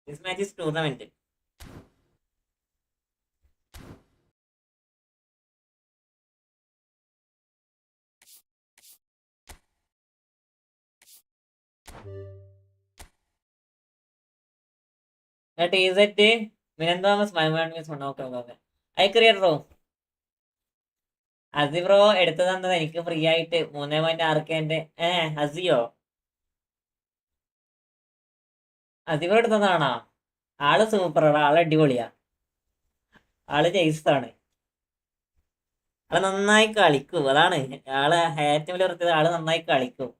This match is tournament. ടീസെറ്റ് മിനന്തോമസ് ഓക്കെ അയക്കറിയാ ബ്രോ. അസി ബ്രോ എടുത്തു തന്നത് എനിക്ക് ഫ്രീ ആയിട്ട് 3.6K. അസിയോ അസി ബ്രോ എടുത്തതാണോ? ആള് സൂപ്പറാണ്. ആള് അടിപൊളിയാ. ആള് ജയിച്ചതാണ്. ആള് നന്നായി കളിക്കും. അതാണ് ആള് ഏറ്റവും വലിയ പ്രത്യേകത. ആള് നന്നായി കളിക്കും.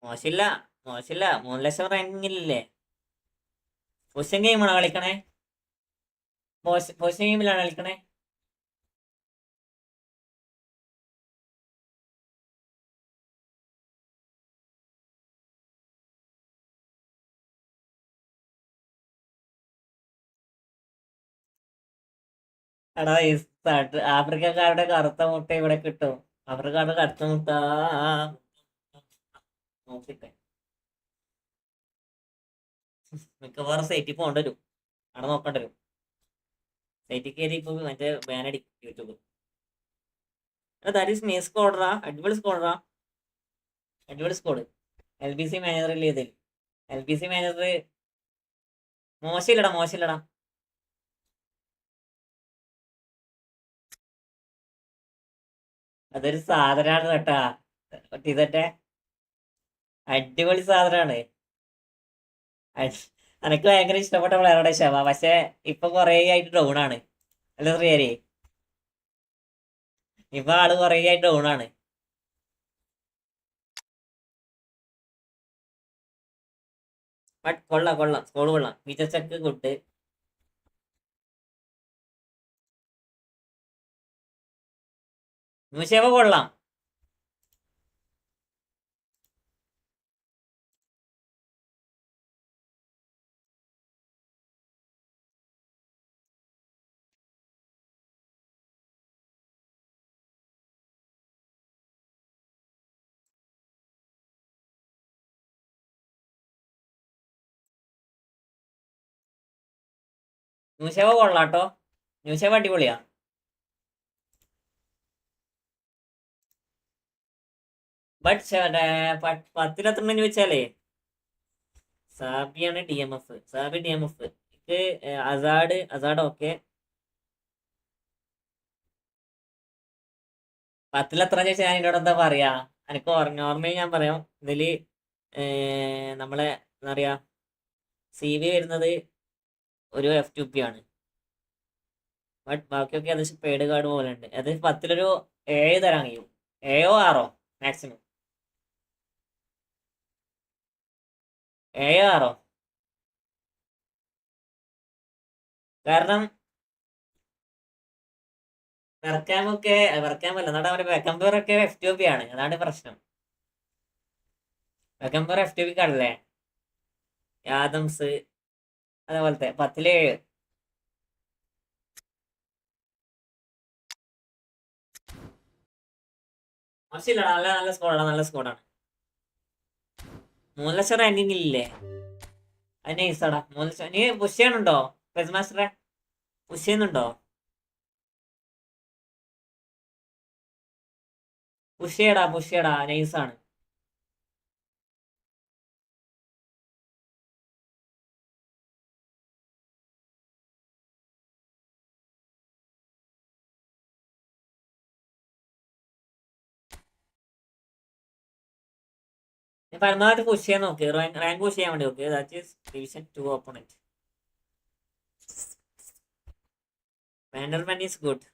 മോശമില്ല 3 ലക്ഷം റാങ്കിങ്ങില്ലേ? പൊസിഷൻ ഗെയിമാണോ കളിക്കണേ? പൊസിഷൻ ഗെയിമിലാണ് കളിക്കണേ? എടാ ആഫ്രിക്കക്കാരുടെ കറുത്ത മുട്ട ഇവിടെ കിട്ടും. ആഫ്രിക്കക്കാരുടെ കറുത്ത മുട്ട നോക്കിട്ടെ. മിക്കവാറും സൈറ്റിൽ പോകേണ്ടി വരും. അവിടെ നോക്കേണ്ടി വരും. സൈറ്റിൽ കയറി ഇപ്പൊ മറ്റേ ബാനടി യൂട്യൂബ്. ദാറ്റ് ഈസ് മീ സ്കോഡറാ. അടിപൊളി സ്കോഡറാ. അടിപൊളി സ്കോഡ്. LBC മാനേജറിൽ ചെയ്തിൽ LBC മാനേജർ മോശമില്ലടാ. അതൊരു സാധനമാണ് കേട്ടാ. ഇതട്ടെ അടിപൊളി സാധനമാണ്. എനിക്ക് ഭയങ്കര ഇഷ്ടപ്പെട്ട പ്ലെയറുടെ ക്ഷമ. പക്ഷെ ഇപ്പൊ കൊറേ ആയിട്ട് ഡൗൺ ആണ്. അല്ല ശ്രീയരി, ഇപ്പൊ ആള് കൊറേ ആയിട്ട് ഡൗൺ ആണ്. ബട്ട് കൊള്ളാം. സ്കോഡ് കൊള്ളാം. Feature check good. ന്യൂഷേവ കൊള്ളാം. ന്യൂഷേവ കൊള്ളാട്ടോ, ന്യൂഷേവ അടിപൊളിയാ. But 10-13 ചോദിച്ചാലേ സാബിയാണ് DMF. സാബി DMF. ഇത് അസാഡ് ഓക്കെ. 10-13 ചോദിച്ചാൽ ഞാൻ എന്നോട് എന്താ പറയാ? എനിക്ക് നോർമലി ഞാൻ പറയാം ഇതില് നമ്മളെ എന്താ പറയാ CV വരുന്നത് ഒരു F2P ആണ്. ബട്ട് ബാക്കിയൊക്കെ അത് പെയ്ഡ് കാർഡ് പോലെ ഉണ്ട്. അത് 10-ഒരു 7 തരാൻ കഴിയും. 7 6 മാക്സിമം. 7 6. കാരണം വെർക്കാമല്ല എന്നാ പറയുക, വെക്കമ്പൂറൊക്കെ F2P ആണ്. അതാണ് പ്രശ്നം. വെക്കമ്പൂർ F2P കാർഡല്ലേ. യാദംസ് അതേപോലത്തെ 10-7. മോശമില്ലടാ, നല്ല നല്ല സ്കോഡാണ്, നല്ല സ്കോഡാണ്. 3 ലക്ഷം റാങ്കിങ് ഇല്ലേ? അത് നൈസാടാ. 3 ലക്ഷം. നീ പുഷ് ചെയ്യണുണ്ടോ പെസ് മാസ്റ്ററെ? പുഷ് ചെയ്യുന്നുണ്ടോ? പുഷ് ചെയ്യടാ, നൈസാണ്. പരമാവധി പുഷ് ചെയ്യാൻ നോക്ക്, റാങ്ക് പുഷ് ചെയ്യാൻ വേണ്ടി നോക്ക്. That is division 2 opponent. വാൻഡർമാൻ ഈസ് ഗുഡ്.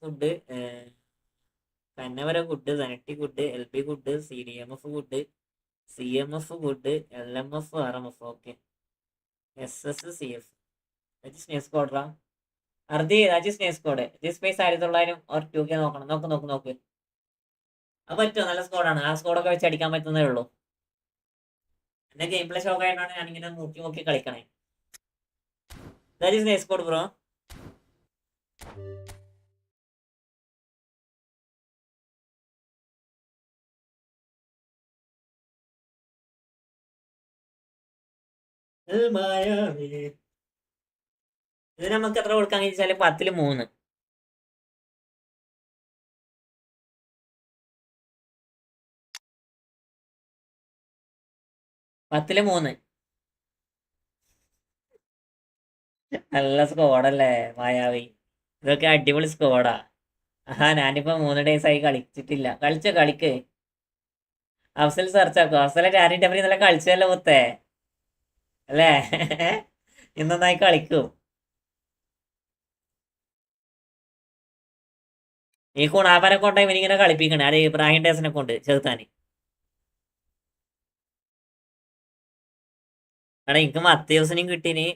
ഗുഡ്. കന്നവര good. Zanetti good. LP good. CDMF good. CMF good. LMF RMF okay. SS CF. That is സ്നേഹ് സ്ക്വാഡ്രാ. അർദി ദാറ്റ് ഈസ് സ്നേഹ് squad. This space 1900 or 2K നോക്കണം. നോക്ക്. അത് പറ്റുമോ? നല്ല സ്കോഡാണ്. ആ സ്കോഡൊക്കെ വെച്ച് അടിക്കാൻ പറ്റുന്നേ ഉള്ളൂ. എന്റെ ഗെയിം പ്ലേ ഷോക്ക് ആയിട്ടാണ് ഞാനിങ്ങനെ നോക്കി കളിക്കണേ. That is nice squad bro. ഇത് നമുക്ക് എത്ര കൊടുക്കാൻ വെച്ചാല് 10-3. 10-3. നല്ല സ്കോഡല്ലേ മായാവി. ഇതൊക്കെ അടിപൊളി സ്കോഡാ. ഞാനിപ്പോ 3 days ആയി കളിച്ചിട്ടില്ല. കളിക്ക്. അഫ്സൽ സെർച്ച് ആക്കോ. അഫ്സലെ ടാരിന്റെ അവര് നല്ല കളിച്ചല്ലോ മുത്തേ അല്ലേ? ഇന്നൊന്നായി കളിക്കും. ഈ കുണാപ്പനെ കൊണ്ട് ഇവനിങ്ങനെ കളിപ്പിക്കണേ. അത് ഇബ്രാഹിം ഡേസിനെ കൊണ്ട് ചെറുത്താന്. എടാ എനിക്ക് മത്തേവസിനും കിട്ടീന്,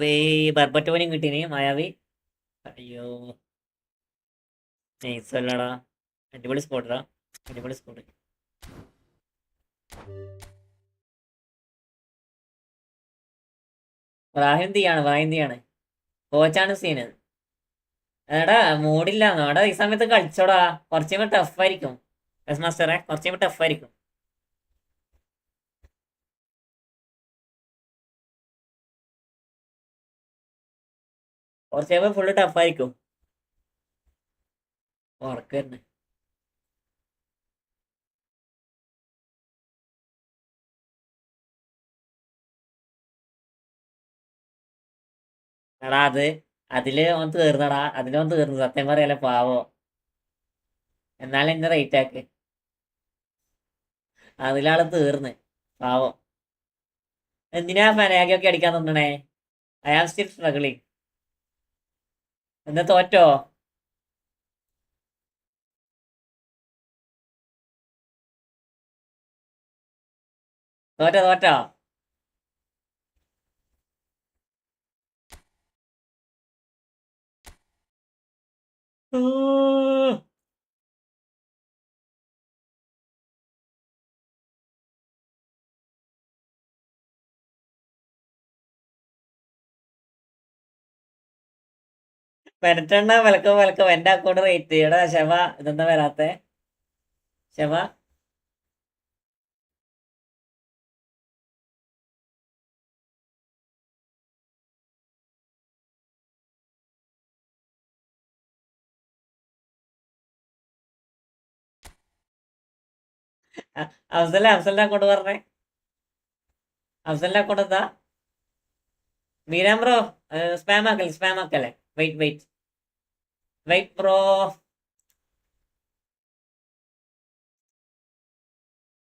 ഈ ബർബറ്റോനും കിട്ടീന്. മായാവി അയ്യോ നൈസല്ലടാ. അടിപൊളി സ്കോഡാ, അടിപൊളി സ്കോഡ്. ഇബ്രാഹിം തീയാണ്. കോച്ചാണ് സീന്. എടാ മൂടില്ലാന്നോ? എടാ ഈ സമയത്ത് കളിച്ചോടാ. കുറച്ചും ടഫായിരിക്കും മാസ്റ്ററെ, കുറച്ചും ടഫായിരിക്കും. കുറച്ച് ഫുള്ള് ടഫായിരിക്കും. ഉറക്കം തന്നെ. എടാ അതില് ഓൻ തീർന്നു. സത്യം പറയല്ലേ പാവോ. എന്നാലും എന്നെ റേറ്റ് ആക്ക്. അതിലാള് തീർന്ന് പാവോ. എന്തിനാ ഫനാഗൊക്കെ അടിക്കാൻ തന്നണേ? I am still struggling. എന്താ തോറ്റോ? തോറ്റോ? പെരട്ടണ്ട. വിലക്കം എന്റെ അക്കൗണ്ട് റേറ്റ് ചെയ്യടാ. ശവ ഇതെന്താ വരാത്തെ? ശവ അഫ്സലിന്റെ അക്കൗണ്ട് പറഞ്ഞേ. അഫ്സലിന്റെ അക്കൗണ്ട് എന്താ? മീരാൻ ബ്രോ സ്പാം ആക്കല്ലേ. Wait bro.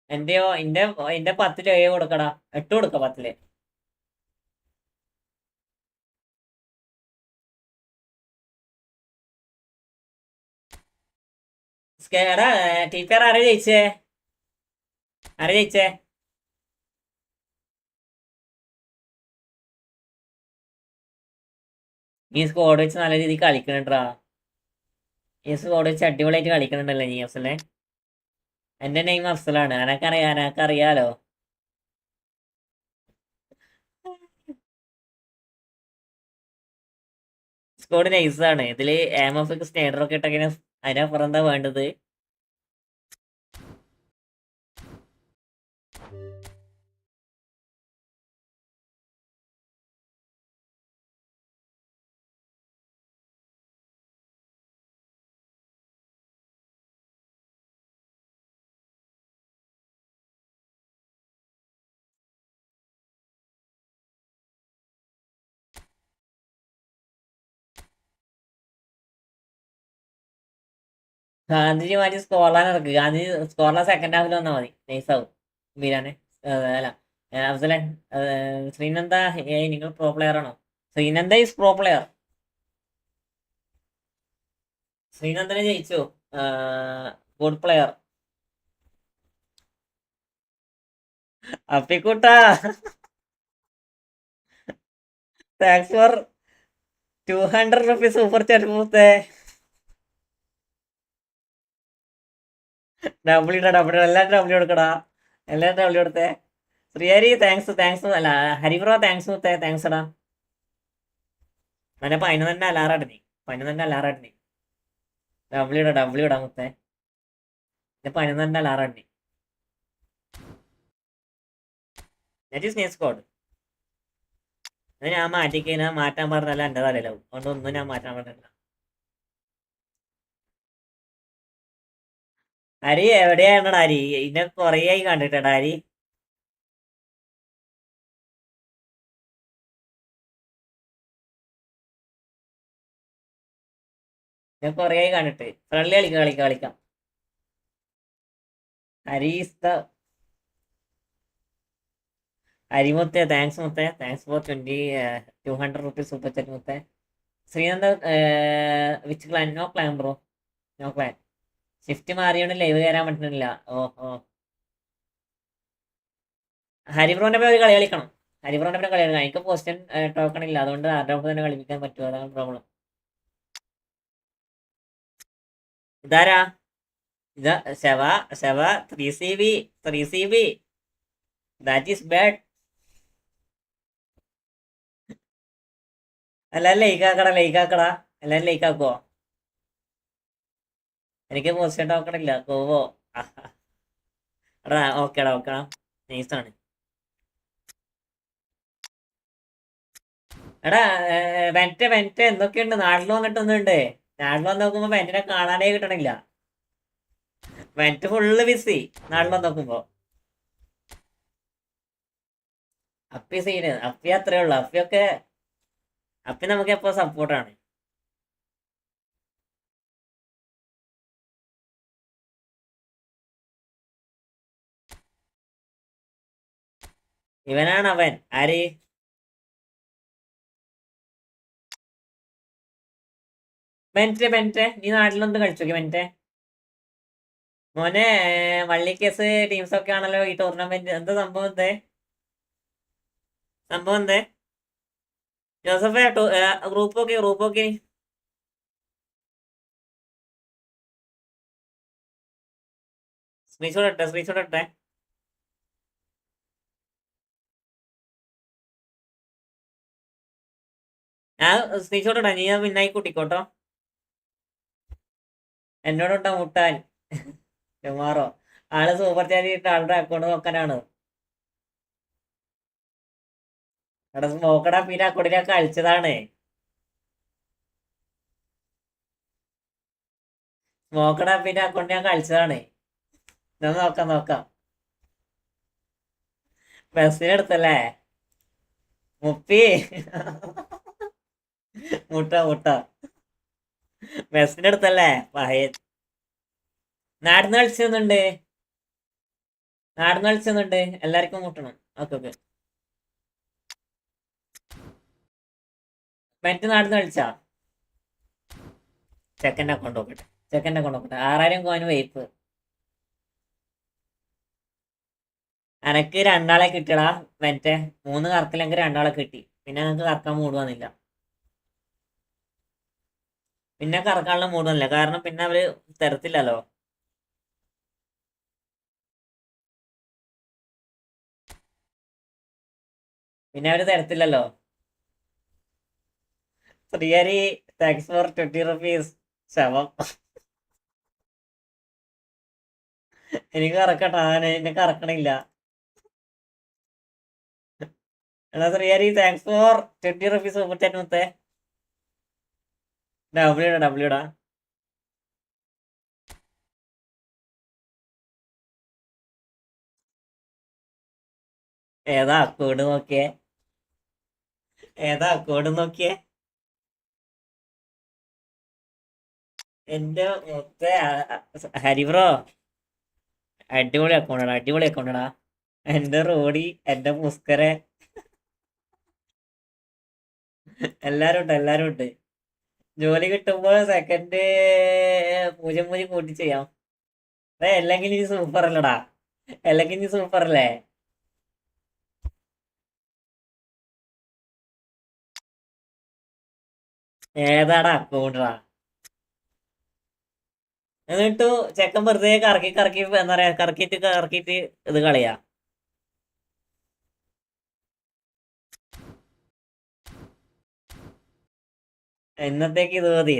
എന്റെയോ എന്റെ 10 7 കൊടുക്കടാ. 8 കൊടുക്ക 10. എടാ ടീച്ചർ ആരാ ജയിച്ചേ? ഈ സ്കോഡ് വെച്ച് നല്ല രീതിയിൽ കളിക്കണണ്ടാ. ഈ സ്കോഡ് വെച്ച് അടിപൊളിയായിട്ട് കളിക്കണുണ്ടല്ലോ നീ അഫ്സലെ. എന്റെ നെയിം അഫ്സലാണ്. അനക്കറിയാലോ. സ്കോഡ് നൈസാണ്. ഇതില് എം എഫ് സ്നൈഡറൊക്കെ ഇട്ടങ്ങനെ അതിനപ്പുറം എന്താ വേണ്ടത്? ഗാന്ധിജി മാറ്റി സ്കോർലാൻ ഇറക്ക്. ഗാന്ധിജി സ്കോർലാൻ സെക്കൻഡ് ഹാഫിൽ വന്നാൽ മതി. നൈസാവും ബീരാനെ. അല്ല അഫ്സലെ. ശ്രീനന്ദ നിങ്ങൾ പ്രോ പ്ലെയർ ആണോ? Sreenanda is pro player. ശ്രീനന്ദനെ ജയിച്ചു. Good player. അപ്പിക്കൂട്ടാ thanks for 200 rupees super chat മൂത്തേ. ഡബ്ല്യൂ എല്ലാവരും ഡബ്ല്യൂ കൊടുക്കടാ. എല്ലാവരും ഡബ്ല്യൂ കൊടുത്തേ. ശ്രീഹരി താങ്ക്സ്. അല്ല ഹരിബ്രോ താങ്ക്സ് മുത്തേ. താങ്ക്സ് എടാ. അങ്ങനെ 11 അലാറായിട്ട് നീ ഡബ്ല്യൂ ഇടാ മുത്തേ. 11 അലാറായിട്ട് നീ. That is nice squad. അത് ഞാൻ മാറ്റാൻ പറഞ്ഞല്ല എൻ്റെ തലയിലാവും. അതുകൊണ്ടൊന്നും ഞാൻ മാറ്റാൻ പറഞ്ഞില്ല. ഹരി എവിടെയാണടാ ഹരി? ഇതിനെ കൊറേ ആയി കണ്ടിട്ടടാ ഹരി. ഞാൻ കൊറേ ആയി കണ്ടിട്ട്. ഫ്രണ്ട്ലി കളിക്കാം. ഹരി ഈസ് ദ ഹരിമുത്തേ. താങ്ക്സ് മുത്തേ. Thanks for 200 rupees super chat മുത്തേ. Sreenanda which clan? No clan bro. No clan. Shift മാറിയോണ്ട് ലൈവ് കയറാൻ പറ്റുന്നില്ല. ഓ ഹരിബ്രോന്റെ പേര് കളി കളിക്കണം. എനിക്ക് പോസ്റ്റൻ ടോക്കൺ ഇല്ല. അതുകൊണ്ട് ആരുടെ ഒപ്പം തന്നെ കളിപ്പിക്കാൻ പറ്റുമോ? അതാണ് പ്രോബ്ലം. ഇതാരാ? ഇതാ ശവ 3CB. That is bad. എല്ലാരും ലൈക്കാക്കടാ. എല്ലാരും ലൈക്കാക്കുവോ? എനിക്ക് പോസ്റ്റൻ ടോക്കൺ ഇല്ല. കോവോ. എടാ ഓക്കേടാ. നൈസാണ്. എടാ വെന്റ് എന്തൊക്കെയുണ്ട്? നാട്ടിൽ വന്നിട്ടൊന്നുണ്ട്. നാട്ടിൽ വന്ന് നോക്കുമ്പോ വെന്റിനെ കാണാനേ കിട്ടണില്ല. വെന്റ് ഫുള്ള് ബിസി നാട്ടിൽ വന്ന് നോക്കുമ്പോ. അപ്പി സീന്. അപ്പി അത്രേ ഉള്ളു. അപ്പി നമുക്ക് എപ്പോ സപ്പോർട്ടാണ്. ഇവനാണ് അവൻ. ആര്? മെൻറ്റെ നീ നാട്ടിലൊന്ന് കളിച്ചോക്കി മെൻറ്റെ. മോനെ വള്ളിക്കേസ് ടീംസ് ഒക്കെ ആണല്ലോ ഈ ടൂർണമെന്റ്. എന്താ സംഭവം? എന്തേ ജോസഫേ? Group okay. സ്ക്രീൻഷോട്ട് ഇട്ടെ. ഞാൻ സ്ക്രീൻഷോട്ട് ഇടാം. നീ പിന്നായി കൂട്ടിക്കോട്ടോ. എന്നോടുണ്ടാ മുട്ടാൻ ടുമാറോ. ആള് സൂപ്പർ ചാറ്റ് ആളുടെ അക്കൗണ്ട് നോക്കാനാണ്. അവിടെ സ്മോക്കടാ പിന്നെ അക്കൗണ്ടിനെ കളിച്ചതാണ്. സ്മോക്കടാ പിന്നെ അക്കൗണ്ട് ഞാൻ കളിച്ചതാണ്. നോക്കാം. ബസ്സിനെടുത്തല്ലേ മുപ്പി മുട്ട മുട്ട ബസ്സിന്റെ അടുത്തല്ലേ പഹയ നാടിന്ന് കളിച്ചൊന്നുണ്ട് നാടിന്ന് കളിച്ചൊന്നുണ്ട് എല്ലാവർക്കും മുട്ടണം. Okay okay. മറ്റു നാടിന്ന് കളിച്ചാ ചെക്കൻ്റെ അക്കൗണ്ട് നോക്കട്ടെ. 6000 കോയിന് വൈപ്പ്. എനക്ക് 2 ആളെ കിട്ടിയടാ. മറ്റേ 3 കറക്കില്ലെങ്കിൽ 2 ആളെ കിട്ടി. പിന്നെ ഞങ്ങൾക്ക് കറക്കാൻ മൂഡ് വന്നില്ല. പിന്നെ കറക്കാനുള്ള മൂഡ് വന്നില്ല, കാരണം പിന്നെ അവര് തരത്തില്ലല്ലോ. പിന്നെ അവര് തരത്തില്ലല്ലോ. Sreehari thanks for 20 rupees. ശവം. എനിക്ക് കറക്കട്ടാ, എന്നെ കറക്കണില്ല. എടാ Sreehari thanks for 20 rupees super chat മുത്തേ. ഡബ്ല്യൂടാ. ഏതാ അക്കൗണ്ട് നോക്കിയേ? എന്റെ മൊത്ത ഹരിബ്രോ അടിപൊളി അക്കൗണ്ടടാ. എന്റെ റോഡി, എന്റെ മുസ്കരെ, എല്ലാരും ഉണ്ട്. ജോലി കിട്ടുമ്പോ സെക്കൻഡ് 0 കൂട്ടി ചെയ്യാം. അല്ലെങ്കിൽ നീ സൂപ്പർ അല്ലടാ. സൂപ്പർ അല്ലേ? ഏതാടാ അക്കൗണ്ടടാ? എന്നിട്ടു ചെക്കൻ വെറുതെ കറക്കി എന്താ പറയാ, കറക്കിയിട്ട് ഇത് കളയാ. എന്നത്തേക്ക് ഇത് മതി.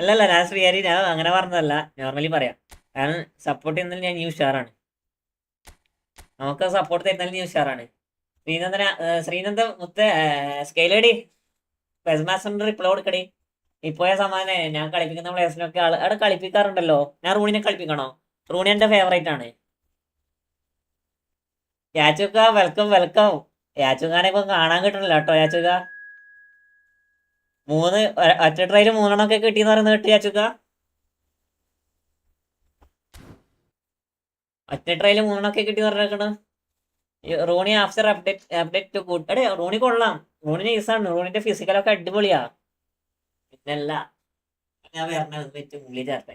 അല്ലല്ല, ഞാൻ ശ്രീഹരി, ഞാൻ അങ്ങനെ പറഞ്ഞതല്ല, നോർമലി പറയാം. കാരണം സപ്പോർട്ട് ചെയ്യുന്നതിൽ ഞാൻ ഉഷാറാണ്. നമുക്ക് സപ്പോർട്ട് തരുന്നതിൽ നീ ഉഷാറാണ്. ശ്രീനന്ദ മുത്ത സ്കെയിലടി പെസ്മാസ്റ്ററിന്റെ റിപ്ലൈ കൊടുക്കടി. ഇപ്പോയ സമാധാനം ഞാൻ കളിപ്പിക്കുന്ന പ്ലേസിനൊക്കെ അവിടെ കളിപ്പിക്കാറുണ്ടല്ലോ. ഞാൻ റൂണിനെ കളിപ്പിക്കണോ? റൂണി എന്റെ ഫേവറേറ്റ് ആണ്. യാച്ചുക്ക വെൽക്കം. യാച്ചുക്കാനെ ഇപ്പൊ കാണാൻ കിട്ടണില്ല കേട്ടോ. യാച്ചുക്ക ഒറ്റ ട്രൈയില് 3 ഒക്കെ കിട്ടിയെന്ന് പറയുന്നത് കേട്ട്. യാച്ചുക്ക ഒറ്റ ട്രൈയില് 3 ഒക്കെ കിട്ടിയെന്ന് പറഞ്ഞേക്കണ്. Ronnie after update good. അടേ റോണി കൊള്ളാം. റോണി നൈസാണ്. റോണിന്റെ ഫിസിക്കലൊക്കെ അടിപൊളിയാ. പിന്നല്ല, ഞാൻ വരണ ഉള്ളിൽ ചേർത്തെ.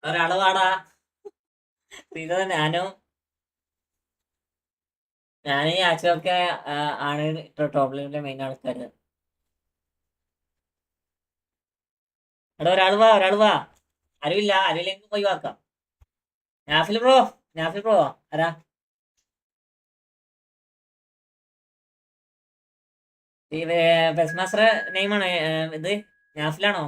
ഒരാള് വാടാ. ഞാനും ഈ ആച്ചൊക്കെ ആണ് ടോപ്പ് ലീഗിലെ മെയിൻ ആൾക്കാര്. എടാ ഒരാള് വാ. ആരുമില്ലെങ്കിൽ ഒഴിവാക്കാം. നാഫിൽ ബ്രോ നാഫി ബ്രോ ആരാ? ബെസ് മാസ്റ്റർ നെയിമാണ് ഇത്. നാഫിലാണോ?